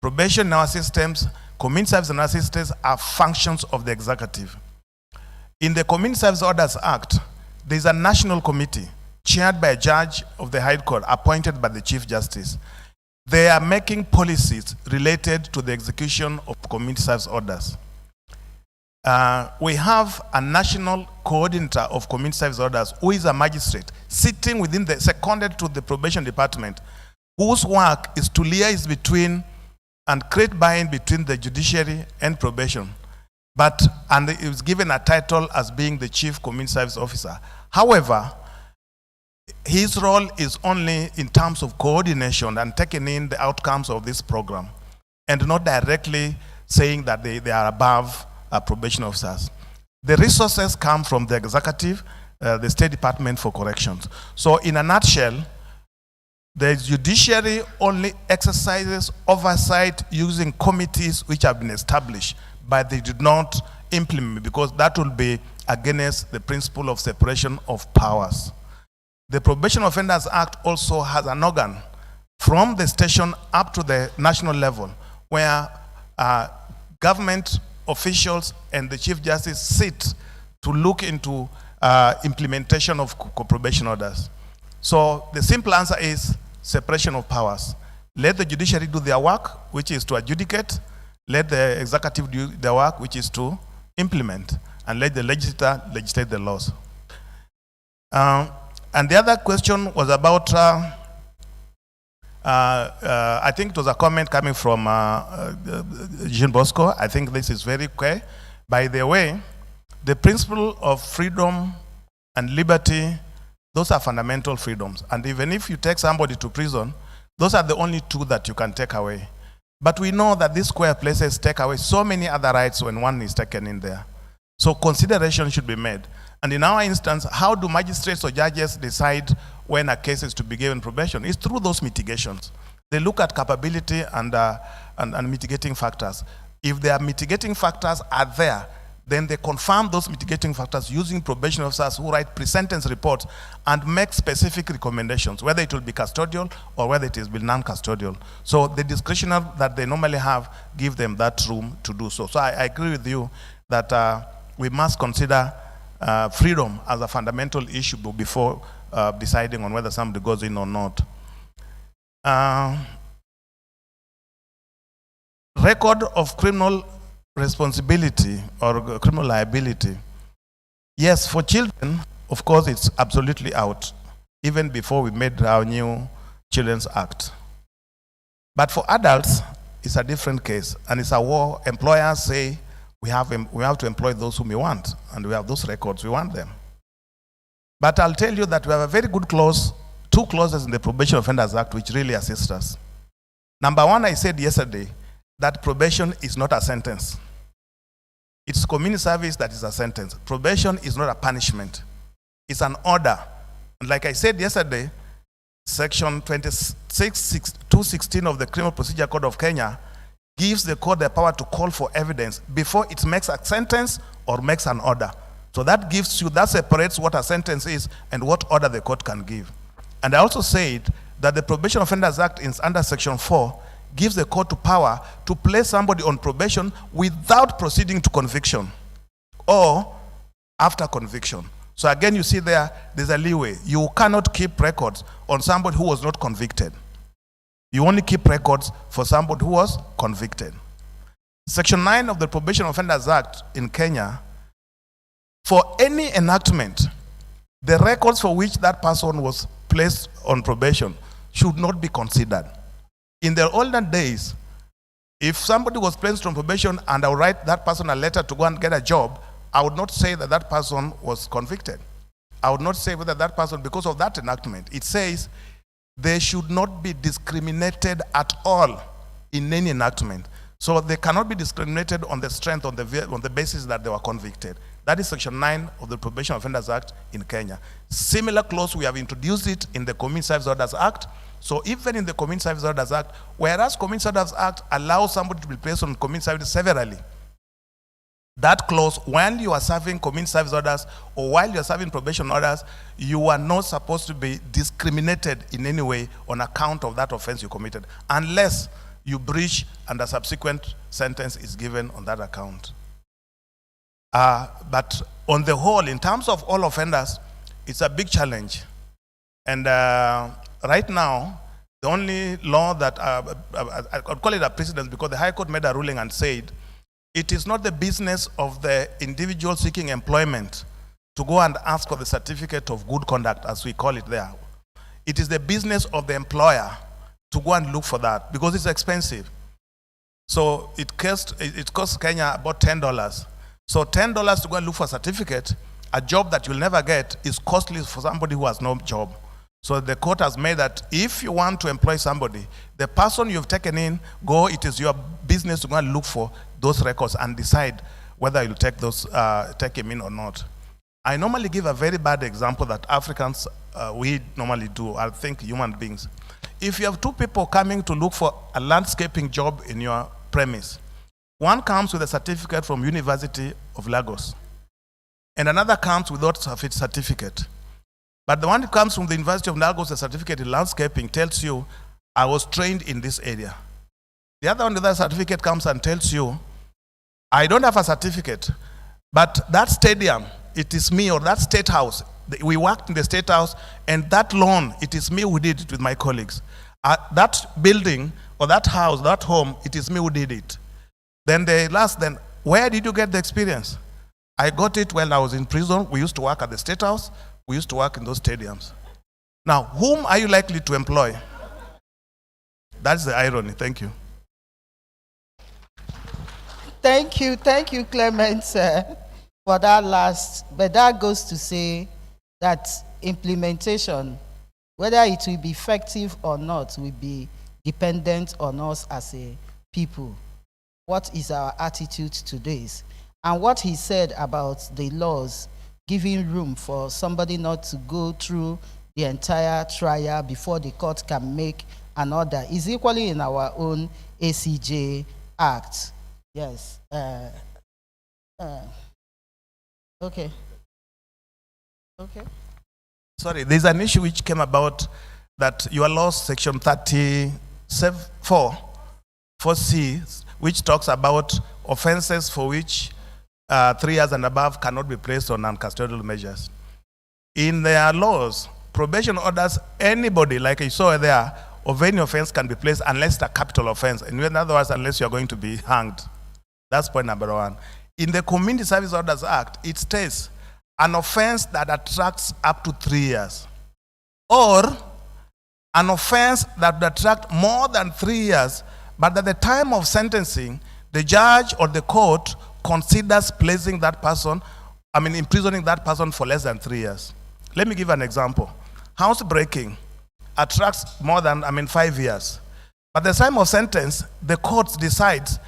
Probation in our systems, community service in our systems are functions of the executive. In the Community Service Orders Act, there is a national committee chaired by a judge of the High Court appointed by the Chief Justice. They are making policies related to the execution of community service orders. We have a national coordinator of community service orders who is a magistrate sitting within the, seconded to the probation department, whose work is to liaise between and create buy-in between the judiciary and probation. And he was given a title as being the Chief Community Service Officer. However, his role is only in terms of coordination and taking in the outcomes of this program, and not directly saying that they are above probation officers. The resources come from the executive, the State Department for Corrections. So in a nutshell, the judiciary only exercises oversight using committees which have been established, but they did not implement, because that will be against the principle of separation of powers. The Probation Offenders Act also has an organ from the station up to the national level where government officials and the Chief Justice sit to look into implementation of probation orders. So the simple answer is separation of powers. Let the judiciary do their work, which is to adjudicate. Let the executive do their work, which is to implement. And let the legislature legislate the laws. And the other question was about, I think it was a comment coming from Jean Bosco. I think this is very clear. By the way, the principle of freedom and liberty, those are fundamental freedoms. And even if you take somebody to prison, those are the only two that you can take away. But we know that these square places take away so many other rights when one is taken in there. So consideration should be made. And in our instance, how do magistrates or judges decide when a case is to be given probation? It's through those mitigations. They look at capability and mitigating factors. If their mitigating factors are there, then they confirm those mitigating factors using probation officers who write pre-sentence reports and make specific recommendations, whether it will be custodial or whether it will be non-custodial. So the discretion that they normally have give them that room to do so. So I agree with you that we must consider freedom as a fundamental issue before deciding on whether somebody goes in or not. Record of criminal responsibility or criminal liability. Yes, for children, of course, it's absolutely out, even before we made our new Children's Act. But for adults, it's a different case, and it's a war. Employers say, we have to employ those whom we want, and we have those records, we want them. But I'll tell you that we have a very good clause, two clauses in the Probation Offenders Act which really assist us. Number one, I said yesterday that probation is not a sentence. It's community service that is a sentence. Probation is not a punishment. It's an order. And like I said yesterday, Section 216 of the Criminal Procedure Code of Kenya gives the court the power to call for evidence before it makes a sentence or makes an order. So that gives you, that separates what a sentence is and what order the court can give. And I also said that the Probation Offenders Act under Section 4 gives the court power to place somebody on probation without proceeding to conviction or after conviction. So again, you see there's a leeway. You cannot keep records on somebody who was not convicted. You only keep records for somebody who was convicted. Section 9 of the Probation Offenders Act in Kenya, for any enactment, the records for which that person was placed on probation should not be considered. In the olden days, if somebody was placed on probation and I would write that person a letter to go and get a job, I would not say that that person was convicted. I would not say whether that person, because of that enactment, it says they should not be discriminated at all in any enactment. So they cannot be discriminated on the strength, on the basis that they were convicted. That is Section 9 of the Probation Offenders Act in Kenya. Similar clause, we have introduced it in the Community Service Orders Act. So even in the Community Service Orders Act, whereas Community Service Orders Act allows somebody to be placed on community service severally, that clause, while you are serving community service orders or while you are serving probation orders, you are not supposed to be discriminated in any way on account of that offense you committed, unless you breach and a subsequent sentence is given on that account. But on the whole, in terms of all offenders, it's a big challenge. And right now, the only law that, I could call it a precedent because the High Court made a ruling and said, it is not the business of the individual seeking employment to go and ask for the certificate of good conduct, as we call it there. It is the business of the employer to go and look for that because it's expensive. So it costs Kenya about $10. So $10 to go and look for a certificate, a job that you'll never get, is costly for somebody who has no job. So the court has made that if you want to employ somebody, the person you've taken in, it is your business to go and look for those records and decide whether you'll take him in or not. I normally give a very bad example that Africans, we normally do, I think human beings. If you have two people coming to look for a landscaping job in your premise, one comes with a certificate from University of Lagos, and another comes without a certificate. But the one who comes from the University of Lagos, the certificate in landscaping, tells you, I was trained in this area. The other one with that certificate comes and tells you, I don't have a certificate, but that stadium, it is me, or that state house, we worked in the state house, and that lawn, it is me who did it with my colleagues. That building, or that house, that home, it is me who did it. Then where did you get the experience? I got it when I was in prison. We used to work at the state house. We used to work in those stadiums. Now, whom are you likely to employ? That's the irony. Thank you. Thank you, Clement, for that last. But that goes to say that implementation, whether it will be effective or not, will be dependent on us as a people. What is our attitude to this? And what he said about the laws giving room for somebody not to go through the entire trial before the court can make an order is equally in our own ACJ Act. Yes. Okay. Sorry, there's an issue which came about that your law, section 4C, which talks about offenses for which 3 years and above cannot be placed on non-custodial measures. In their laws, probation orders, anybody, like you saw there, of any offense can be placed unless it's a capital offense. And in other words, unless you're going to be hanged. That's point number one. In the Community Service Orders Act, it states an offense that attracts up to 3 years, or an offense that would attract more than 3 years, but at the time of sentencing, the judge or the court considers placing that person, imprisoning that person for less than 3 years. Let me give an example. Housebreaking attracts more than 5 years. At the time of sentence, the court decides,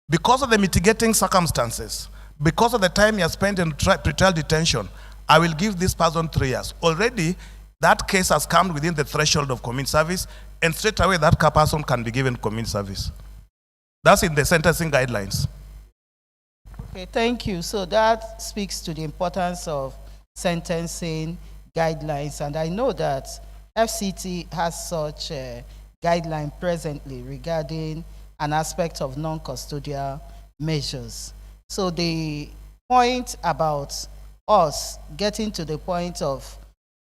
because of the mitigating circumstances, because of the time he has spent in pretrial detention, I will give this person 3 years. Already, that case has come within the threshold of community service, and straight away that person can be given community service. That's in the sentencing guidelines. Okay, thank you. So that speaks to the importance of sentencing guidelines, and I know that FCT has such a guideline presently regarding an aspect of non-custodial measures. So the point about us getting to the point of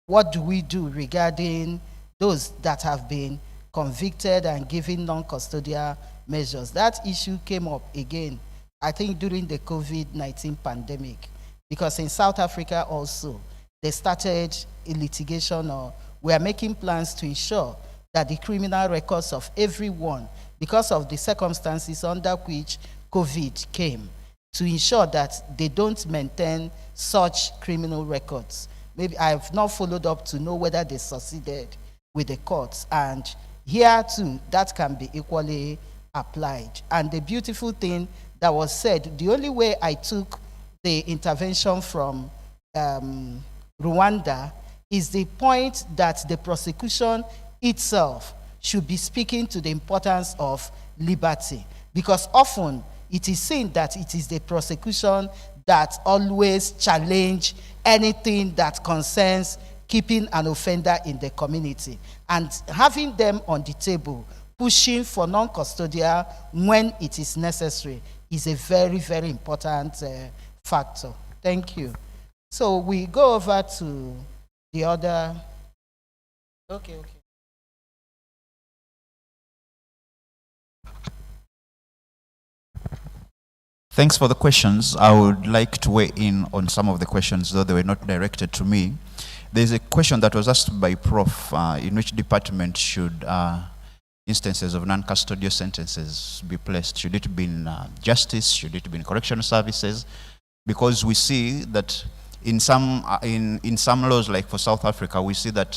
what do we do regarding those that have been convicted and given non-custodial measures, that issue came up again, I think, during the COVID-19 pandemic, because in South Africa also, they started a litigation, or we are making plans to ensure that the criminal records of everyone, because of the circumstances under which COVID came, to ensure that they don't maintain such criminal records. Maybe I have not followed up to know whether they succeeded with the courts. And here too, that can be equally applied. And the beautiful thing that was said, the only way I took the intervention from Rwanda is the point that the prosecution itself should be speaking to the importance of liberty, because often it is seen that it is the prosecution that always challenge anything that concerns keeping an offender in the community, and having them on the table pushing for non-custodial when it is necessary is a very, very important factor. Thank you. So we go over to the other. Okay. Thanks for the questions. I would like to weigh in on some of the questions, though they were not directed to me. There's a question that was asked by Prof. In which department should instances of non-custodial sentences be placed? Should it be in justice? Should it be in correctional services? Because we see that in some laws, like for South Africa, we see that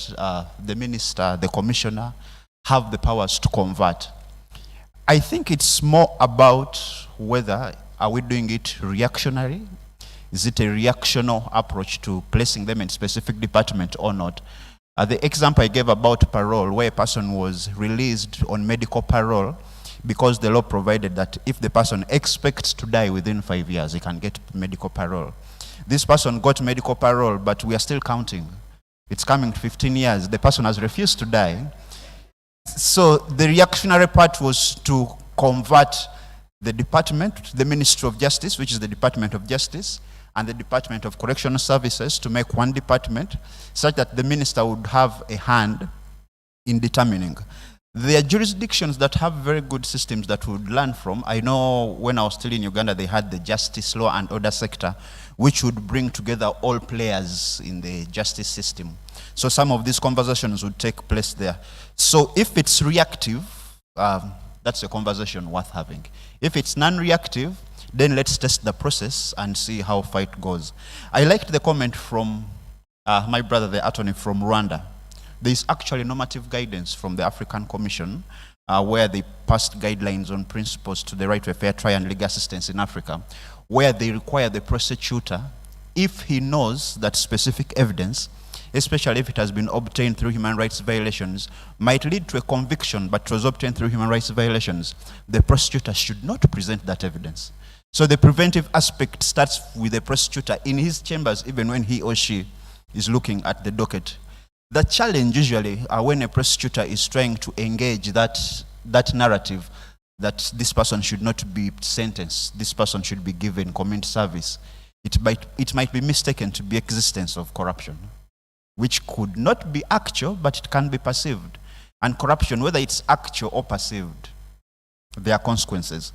the minister, the commissioner, have the powers to convert. I think it's more about whether are we doing it reactionary? Is it a reactional approach to placing them in specific department or not? The example I gave about parole, where a person was released on medical parole because the law provided that if the person expects to die within 5 years, he can get medical parole. This person got medical parole, but we are still counting. It's coming to 15 years. The person has refused to die. So the reactionary part was to convert the department, the Ministry of Justice, which is the Department of Justice, and the Department of Correctional Services, to make one department, such that the minister would have a hand in determining. There are jurisdictions that have very good systems that we would learn from. I know when I was still in Uganda, they had the justice, law and order sector, which would bring together all players in the justice system. So some of these conversations would take place there. So if it's reactive, that's a conversation worth having. If it's non-reactive, then let's test the process and see how far it goes. I liked the comment from my brother, the attorney from Rwanda. There is actually normative guidance from the African Commission where they passed guidelines on principles to the right to a fair trial and legal assistance in Africa, where they require the prosecutor, if he knows that specific evidence, especially if it has been obtained through human rights violations, might lead to a conviction but was obtained through human rights violations, the prosecutor should not present that evidence. So the preventive aspect starts with the prosecutor in his chambers, even when he or she is looking at the docket. The challenge usually when a prosecutor is trying to engage that narrative that this person should not be sentenced, this person should be given community service, it might be mistaken to be existence of corruption, which could not be actual, but it can be perceived. And corruption, whether it's actual or perceived, there are consequences.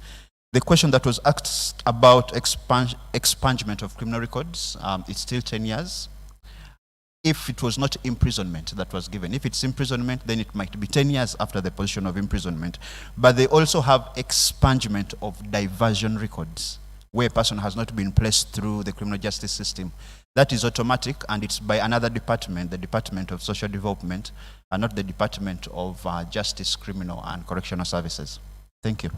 The question that was asked about expungement of criminal records, it's still 10 years. If it was not imprisonment that was given. If it's imprisonment, then it might be 10 years after the position of imprisonment. But they also have expungement of diversion records, where a person has not been placed through the criminal justice system. That is automatic, and it's by another department, the Department of Social Development, and not the Department of Justice, Criminal, and Correctional Services. Thank you.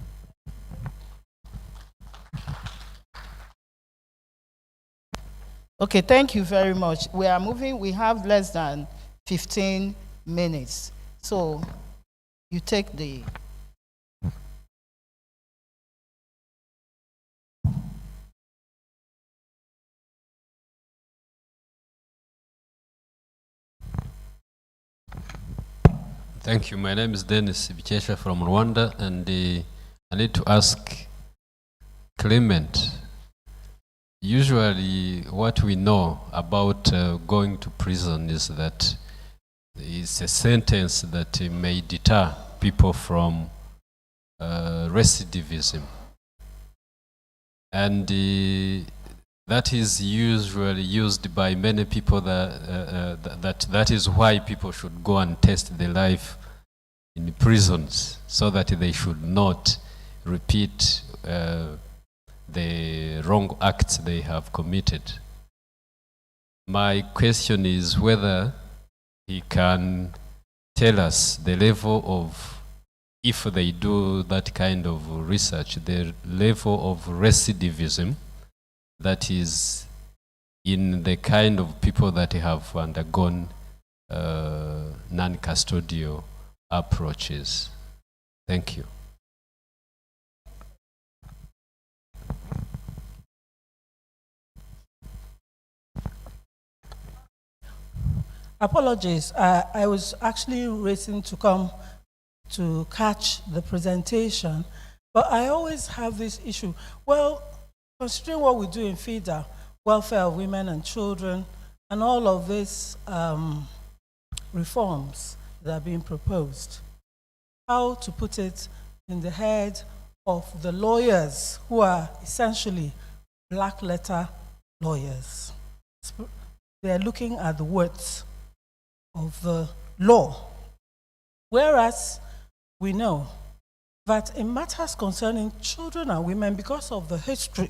Okay, thank you very much. We are moving. We have less than 15 minutes. So you take the... Thank you. My name is Dennis Bikesha from Rwanda, and I need to ask Clement. Usually, what we know about going to prison is that it's a sentence that may deter people from recidivism. And that is usually used by many people that is why people should go and test their life in prisons, so that they should not repeat the wrong acts they have committed. My question is whether he can tell us the level of, if they do that kind of research, the level of recidivism that is in the kind of people that have undergone non-custodial approaches. Thank you. Apologies. I was actually racing to come to catch the presentation, but I always have this issue. Well, considering what we do in FIDA, welfare of women and children, and all of these reforms that are being proposed, how to put it in the head of the lawyers who are essentially black letter lawyers. They're looking at the words of the law, whereas we know that in matters concerning children and women, because of the history,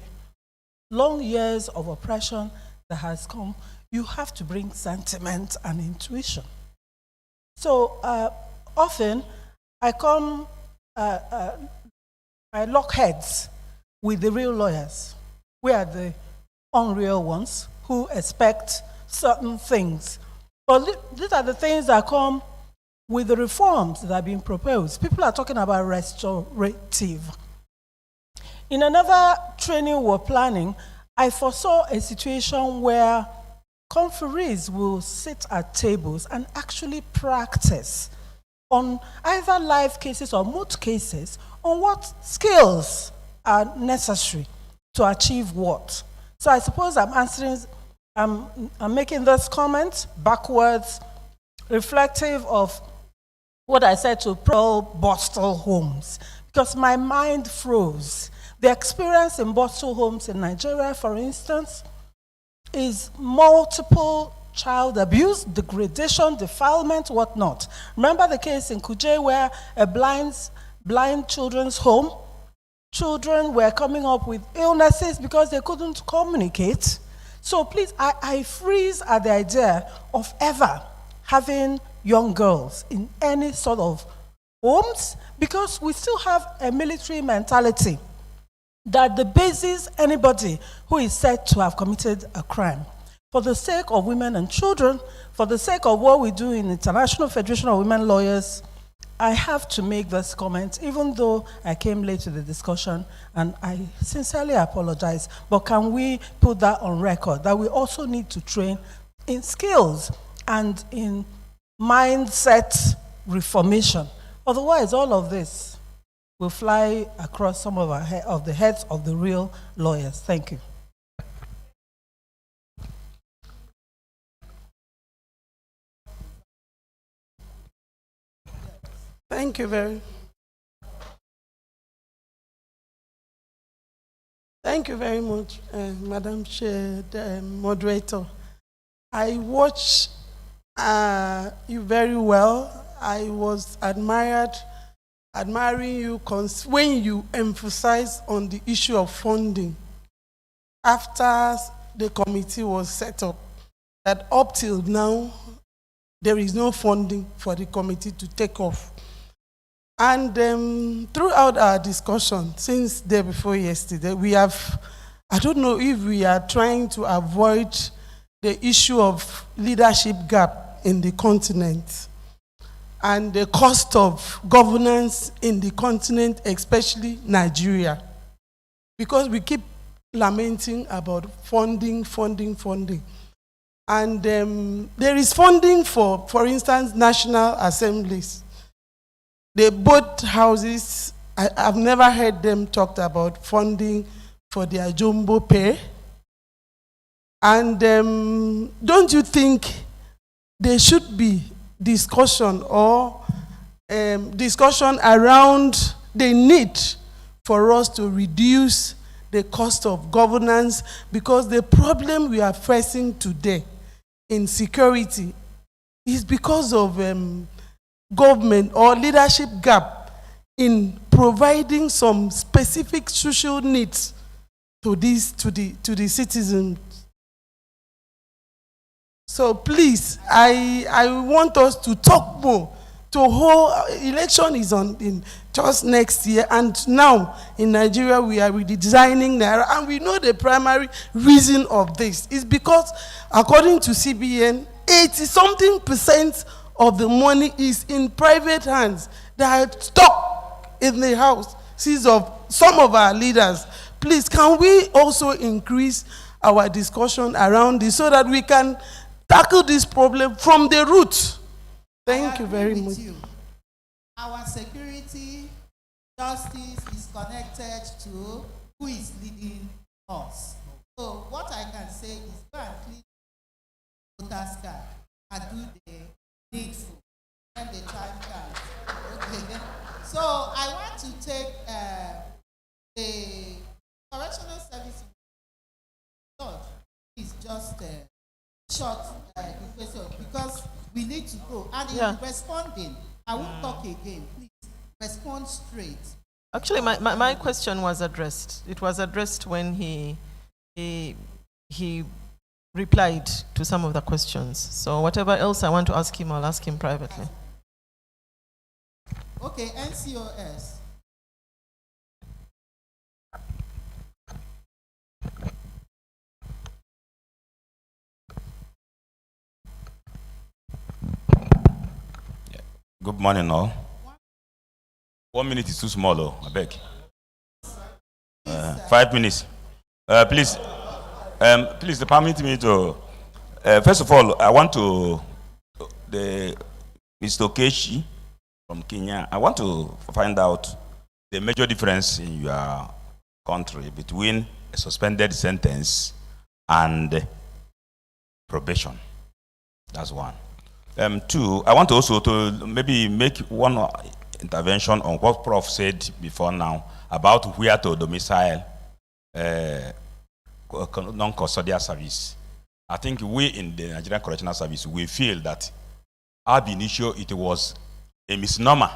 long years of oppression that has come, you have to bring sentiment and intuition. So often I come, I lock heads with the real lawyers. We are the unreal ones who expect certain things. But these are the things that come with the reforms that are being proposed. People are talking about restorative. In another training we're planning, I foresaw a situation where conferees will sit at tables and actually practice on either live cases or moot cases on what skills are necessary to achieve what. So I suppose I'm making this comment backwards, reflective of what I said to Pearl Bostel Homes, because my mind froze. The experience in Bostel Homes in Nigeria, for instance, is multiple child abuse, degradation, defilement, whatnot. Remember the case in Kuje where a blind children's home, children were coming up with illnesses because they couldn't communicate. So please, I freeze at the idea of ever having young girls in any sort of homes, because we still have a military mentality that the basis anybody who is said to have committed a crime. For the sake of women and children, for the sake of what we do in International Federation of Women Lawyers, I have to make this comment, even though I came late to the discussion, and I sincerely apologize. But can we put that on record, that we also need to train in skills and in mindset reformation? Otherwise, all of this will fly across some of the heads of the real lawyers. Thank you. Thank you very much, Madam Chair, the moderator. I watched you very well. I was admiring you when you emphasized on the issue of funding after the committee was set up, that up till now, there is no funding for the committee to take off. And throughout our discussion, since day before yesterday, we have, I don't know if we are trying to avoid the issue of leadership gap in the continent and the cost of governance in the continent, especially Nigeria. Because we keep lamenting about funding. And there is funding for instance, national assemblies. both houses, I've never heard them talked about funding for their jumbo pay. And don't you think there should be discussion or discussion around the need for us to reduce the cost of governance, because the problem we are facing today in security is because of government or leadership gap in providing some specific social needs to the citizens. So please, I want us to talk more. The whole election is in just next year, and now in Nigeria we are redesigning Naira, and we know the primary reason of this is because, according to CBN, 80-something% of the money is in private hands that are stuck in the house. Sees of some of our leaders. Please, can we also increase our discussion around this so that we can tackle this problem from the root? Thank you very much. Our security, justice is connected to who is leading us. So what I can say is go and click voters card and do the needful when the time comes. Okay. So I want to take the correctional service. It's just short question because we need to go. And in responding, I won't talk again. Please respond straight. Actually, my question was addressed. It was addressed when he replied to some of the questions. So whatever else I want to ask him, I'll ask him privately. Okay, NCOS. Good morning, all. 1 minute is too small, though. I beg. 5 minutes. Please, permit me to. First of all, I want to Mr. Okechi from Kenya. I want to find out the major difference in your country between a suspended sentence and probation. That's one. Two, I want also to maybe make one intervention on what Prof said before now about where to domicile non-custodial service. I think we in the Nigerian Correctional Service, we feel that ab initio it was a misnomer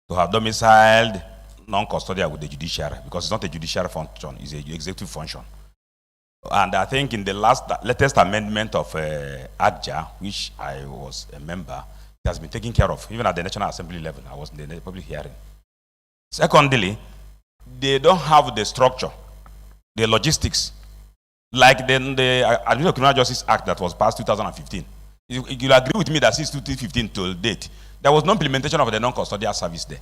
to have domiciled non-custodial with the judiciary, because it's not a judiciary function, it's an executive function. And I think in the latest amendment of AGJA, which I was a member, it has been taken care of, even at the National Assembly level. I was in the public hearing. Secondly, they don't have the structure, the logistics, like the Administrative Criminal Justice Act that was passed 2015. You'll agree with me that since 2015 till date, there was no implementation of the non-custodial service there.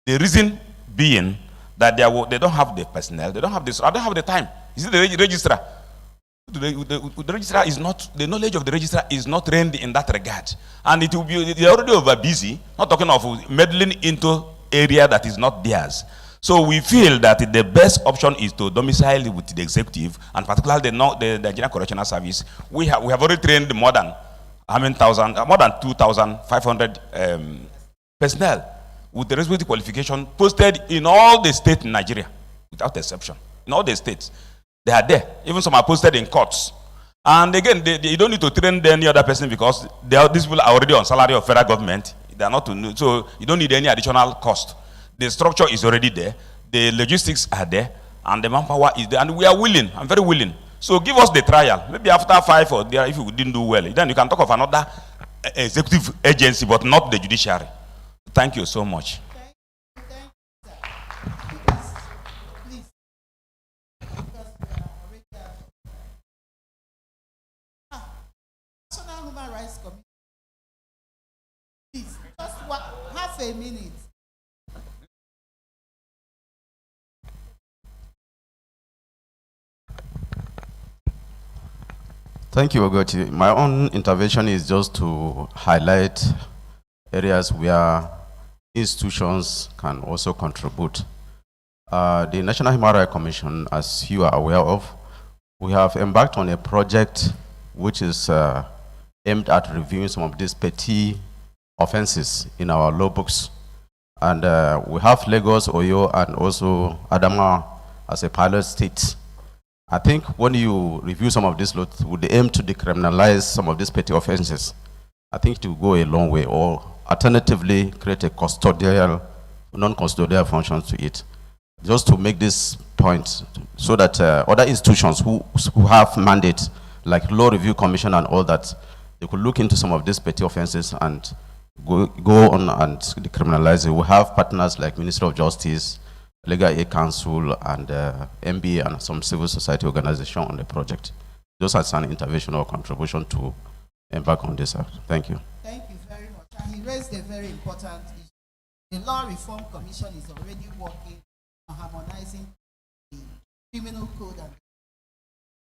The reason being that they don't have the personnel, they don't have the time. Is it the registrar? The registrar is not, the knowledge of the registrar is not trained in that regard. And it will be, they're already over busy, not talking of meddling into area that is not theirs. So we feel that the best option is to domicile with the executive, and particularly the Nigerian Correctional Service. We have already trained more than 2,500 personnel with the respective qualification posted in all the states in Nigeria, without exception. In all the states, they are there. Even some are posted in courts. And again, you don't need to train any other person because these people are already on salary of federal government. They are not to, so you don't need any additional cost. The structure is already there. The logistics are there, and the manpower is there, and we are willing. I'm very willing. So give us the trial. Maybe after 5 or there, if we didn't do well, then you can talk of another executive agency, but not the judiciary. Thank you so much. National Human Rights Commission. Please, just half a minute. Thank you, Ogoti. My own intervention is just to highlight areas where institutions can also contribute. The National Human Rights Commission, as you are aware of, we have embarked on a project which is aimed at reviewing some of these petty offenses in our law books. And we have Lagos, Oyo, and also Adama as a pilot state. I think when you review some of these laws with the aim to decriminalize some of these petty offenses, I think it will go a long way, or alternatively create a custodial, non-custodial function to it. Just to make this point, so that other institutions who have mandates, like Law Review Commission and all that, they could look into some of these petty offenses and go on and decriminalize it. We have partners like Ministry of Justice, Legal Aid Council, and MBA, and some civil society organization on the project. Just as an intervention or contribution to embark on this. Thank you. Thank you very much. And he raised a very important issue. The Law Reform Commission is already working on harmonizing the criminal code,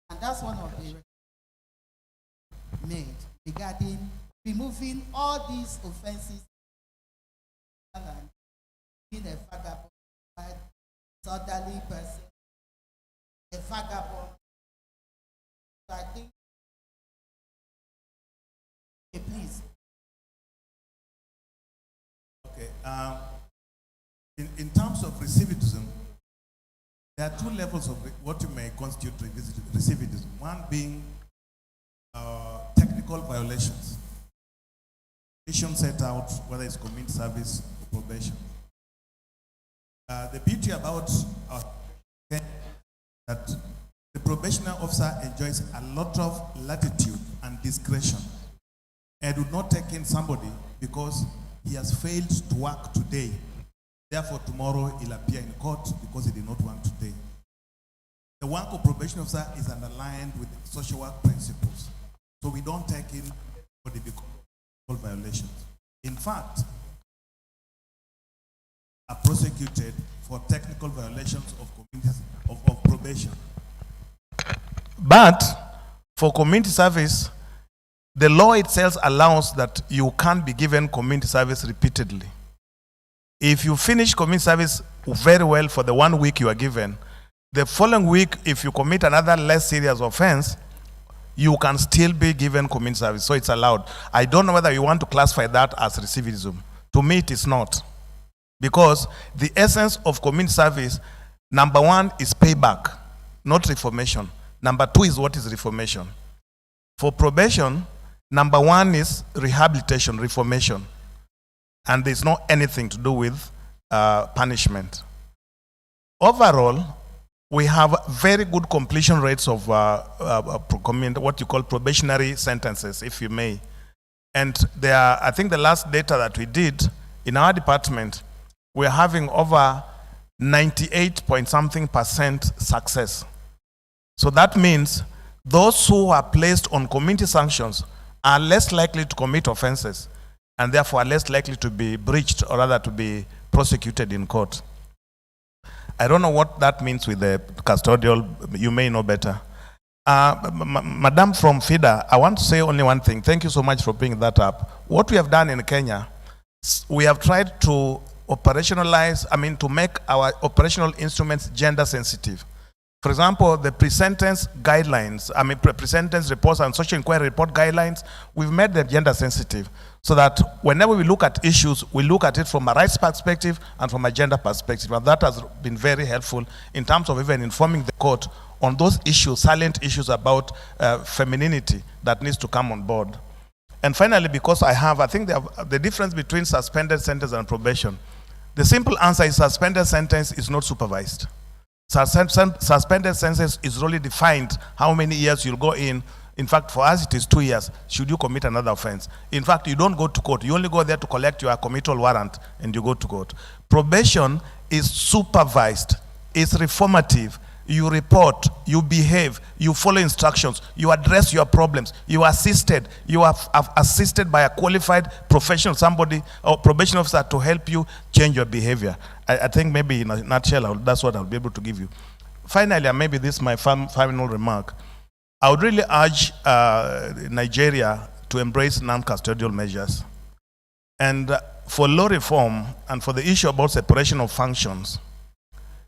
and that's one of the made regarding removing all these offenses and being a vagabond, disorderly person, a vagabond. So I think, okay, please. Okay. In terms of recidivism, there are two levels of what you may constitute recidivism. One being technical violations. Condition set out whether it's community service or probation. The beauty about that the probationary officer enjoys a lot of latitude and discretion, and would not take in somebody because he has failed to work today. Therefore, tomorrow he'll appear in court because he did not work today. The work of probation officer is underlined with social work principles. So we don't take in for the violations. In fact, are prosecuted for technical violations of probation. But for community service, the law itself allows that you can't be given community service repeatedly. If you finish community service very well for the 1 week you are given, the following week, if you commit another less serious offense, you can still be given community service. So it's allowed. I don't know whether you want to classify that as recidivism. To me, it is not. Because the essence of community service, number one is payback, not reformation. Number two is what is reformation. For probation, number one is rehabilitation, reformation. And there's not anything to do with punishment. Overall, we have very good completion rates of what you call probationary sentences, if you may. And there are, I think the last data that we did in our department, we're having over 98-point-something% success. So that means those who are placed on community sanctions are less likely to commit offenses, and therefore are less likely to be breached, or rather to be prosecuted in court. I don't know what that means with the custodial. You may know better. Madam from FIDA, I want to say only one thing. Thank you so much for bringing that up. What we have done in Kenya, we have tried to operationalize, to make our operational instruments gender sensitive. For example, the pre-sentence guidelines, pre-sentence reports and social inquiry report guidelines, we've made them gender sensitive so that whenever we look at issues, we look at it from a rights perspective and from a gender perspective. And that has been very helpful in terms of even informing the court on those issues, silent issues about femininity that needs to come on board. And finally, because I think the difference between suspended sentence and probation, the simple answer is suspended sentence is not supervised. Suspended sentence is really defined how many years you'll go in. In fact, for us, it is 2 years. Should you commit another offense? In fact, you don't go to court. You only go there to collect your committal warrant, and you go to court. Probation is supervised. It's reformative. You report, you behave, you follow instructions, you address your problems, you are assisted. You are assisted by a qualified professional, somebody or probation officer to help you change your behavior. I think maybe in a nutshell, that's what I'll be able to give you. Finally, and maybe this is my final remark, I would really urge Nigeria to embrace non-custodial measures. And for law reform and for the issue about separation of functions,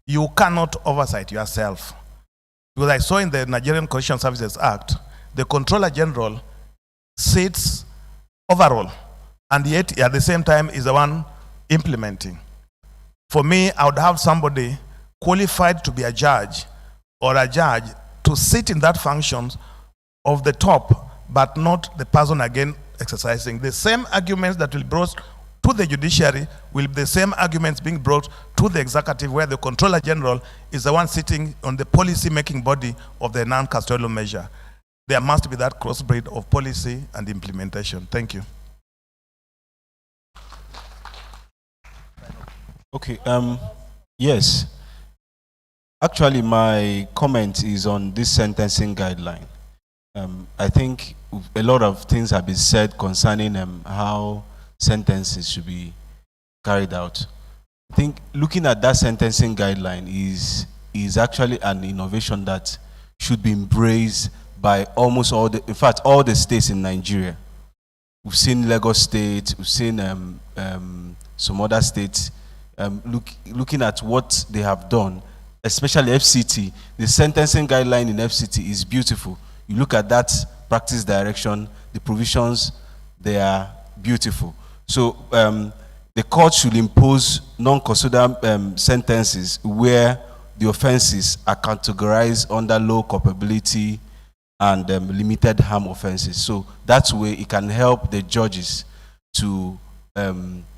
you cannot oversight yourself. Because I saw in the Nigerian Correctional Services Act, the Controller General sits overall, and yet at the same time is the one implementing. For me, I would have somebody qualified to be a judge or a judge to sit in that functions of the top, but not the person again exercising. The same arguments that will be brought to the judiciary will be the same arguments being brought to the executive, where the Controller General is the one sitting on the policy-making body of the non-custodial measure. There must be that crossbreed of policy and implementation. Thank you. Okay, yes. Actually, my comment is on this sentencing guideline. I think a lot of things have been said concerning how sentences should be carried out. I think looking at that sentencing guideline is actually an innovation that should be embraced by almost all the, in fact, all the states in Nigeria. We've seen Lagos State, we've seen some other states looking at what they have done, especially FCT. The sentencing guideline in FCT is beautiful. You look at that practice direction, the provisions, they are beautiful. So the court should impose non-custodial sentences where the offenses are categorized under low culpability and limited harm offenses. So that way it can help the judges to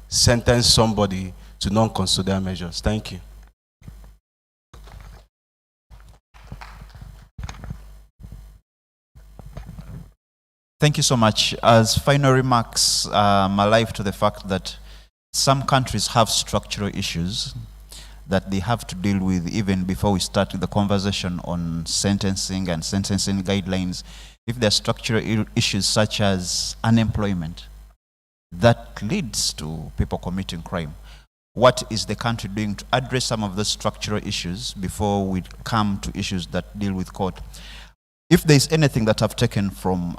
sentence somebody to non-custodial measures. Thank you. Thank you so much. As final remarks, I'm alive to the fact that some countries have structural issues that they have to deal with even before we start the conversation on sentencing and sentencing guidelines. If there are structural issues such as unemployment, that leads to people committing crime. What is the country doing to address some of those structural issues before we come to issues that deal with court? If there is anything that I've taken from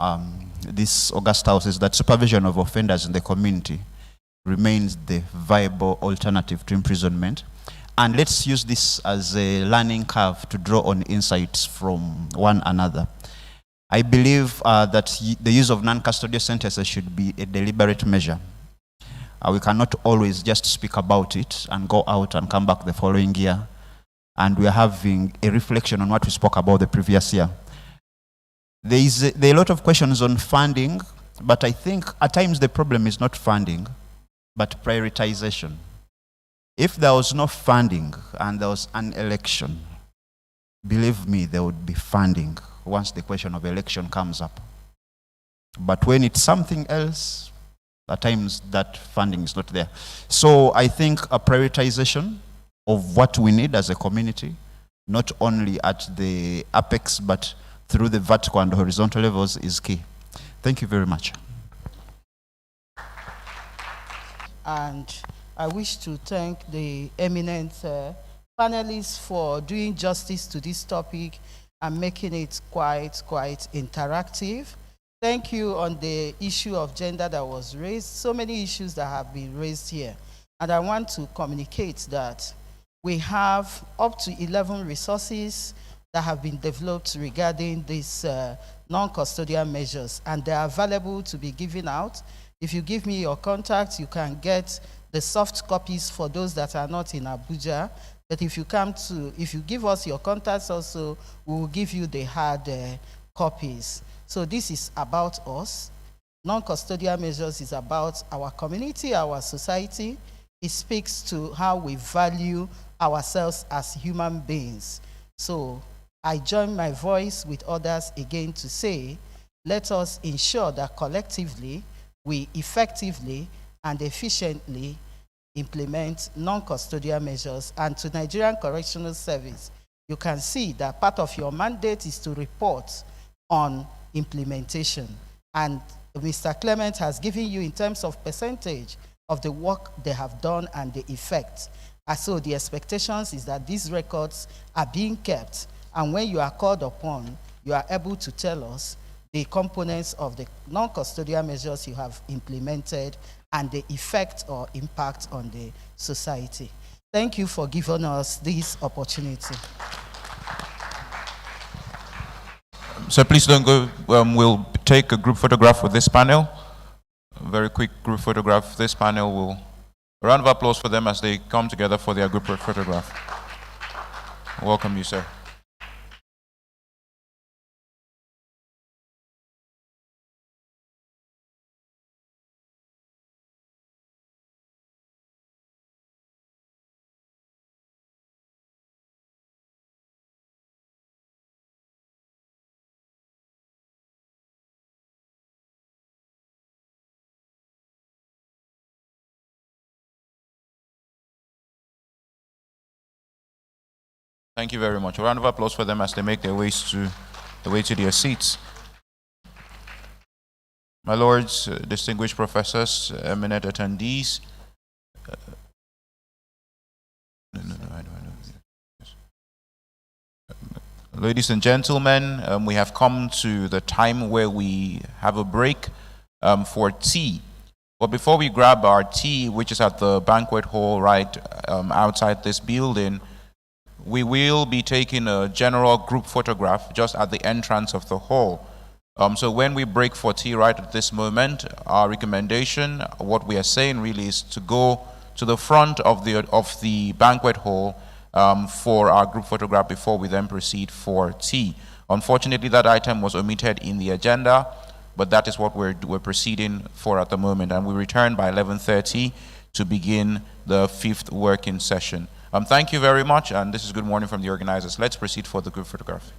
this August House is that supervision of offenders in the community remains the viable alternative to imprisonment. And let's use this as a learning curve to draw on insights from one another. I believe that the use of non-custodial sentences should be a deliberate measure. We cannot always just speak about it and go out and come back the following year, and we are having a reflection on what we spoke about the previous year. There are a lot of questions on funding, but I think at times the problem is not funding, but prioritization. If there was no funding and there was an election, believe me, there would be funding once the question of election comes up. But when it's something else, at times that funding is not there. So I think a prioritization of what we need as a community, not only at the apex, but through the vertical and horizontal levels is key. Thank you very much. And I wish to thank the eminent panelists for doing justice to this topic and making it quite interactive. Thank you on the issue of gender that was raised. So many issues that have been raised here. And I want to communicate that we have up to 11 resources that have been developed regarding these non-custodial measures, and they are available to be given out. If you give me your contact, you can get the soft copies for those that are not in Abuja. But if you give us your contacts also, we will give you the hard copies. So this is about us. Non-custodial measures is about our community, our society. It speaks to how we value ourselves as human beings. So I join my voice with others again to say, let us ensure that collectively we effectively and efficiently implement non-custodial measures. And to Nigerian Correctional Service, you can see that part of your mandate is to report on implementation. And Mr. Clement has given you in terms of percentage of the work they have done and the effect. And so the expectations is that these records are being kept, and when you are called upon, you are able to tell us the components of the non-custodial measures you have implemented and the effect or impact on the society. Thank you for giving us this opportunity. So please don't go. We'll take a group photograph with this panel. A very quick group photograph. This panel will. A round of applause for them as they come together for their group photograph. Welcome you, sir. Thank you very much. A round of applause for them as they make their way to their seats. My lords, distinguished professors, eminent attendees. Ladies and gentlemen, we have come to the time where we have a break for tea. But before we grab our tea, which is at the banquet hall right outside this building, we will be taking a general group photograph just at the entrance of the hall. So when we break for tea right at this moment, our recommendation, what we are saying really is to go to the front of the banquet hall for our group photograph before we then proceed for tea. Unfortunately, that item was omitted in the agenda, but that is what we're proceeding for at the moment. And we return by 11:30 to begin the 5th working session. Thank you very much, and this is good morning from the organizers. Let's proceed for the group photograph.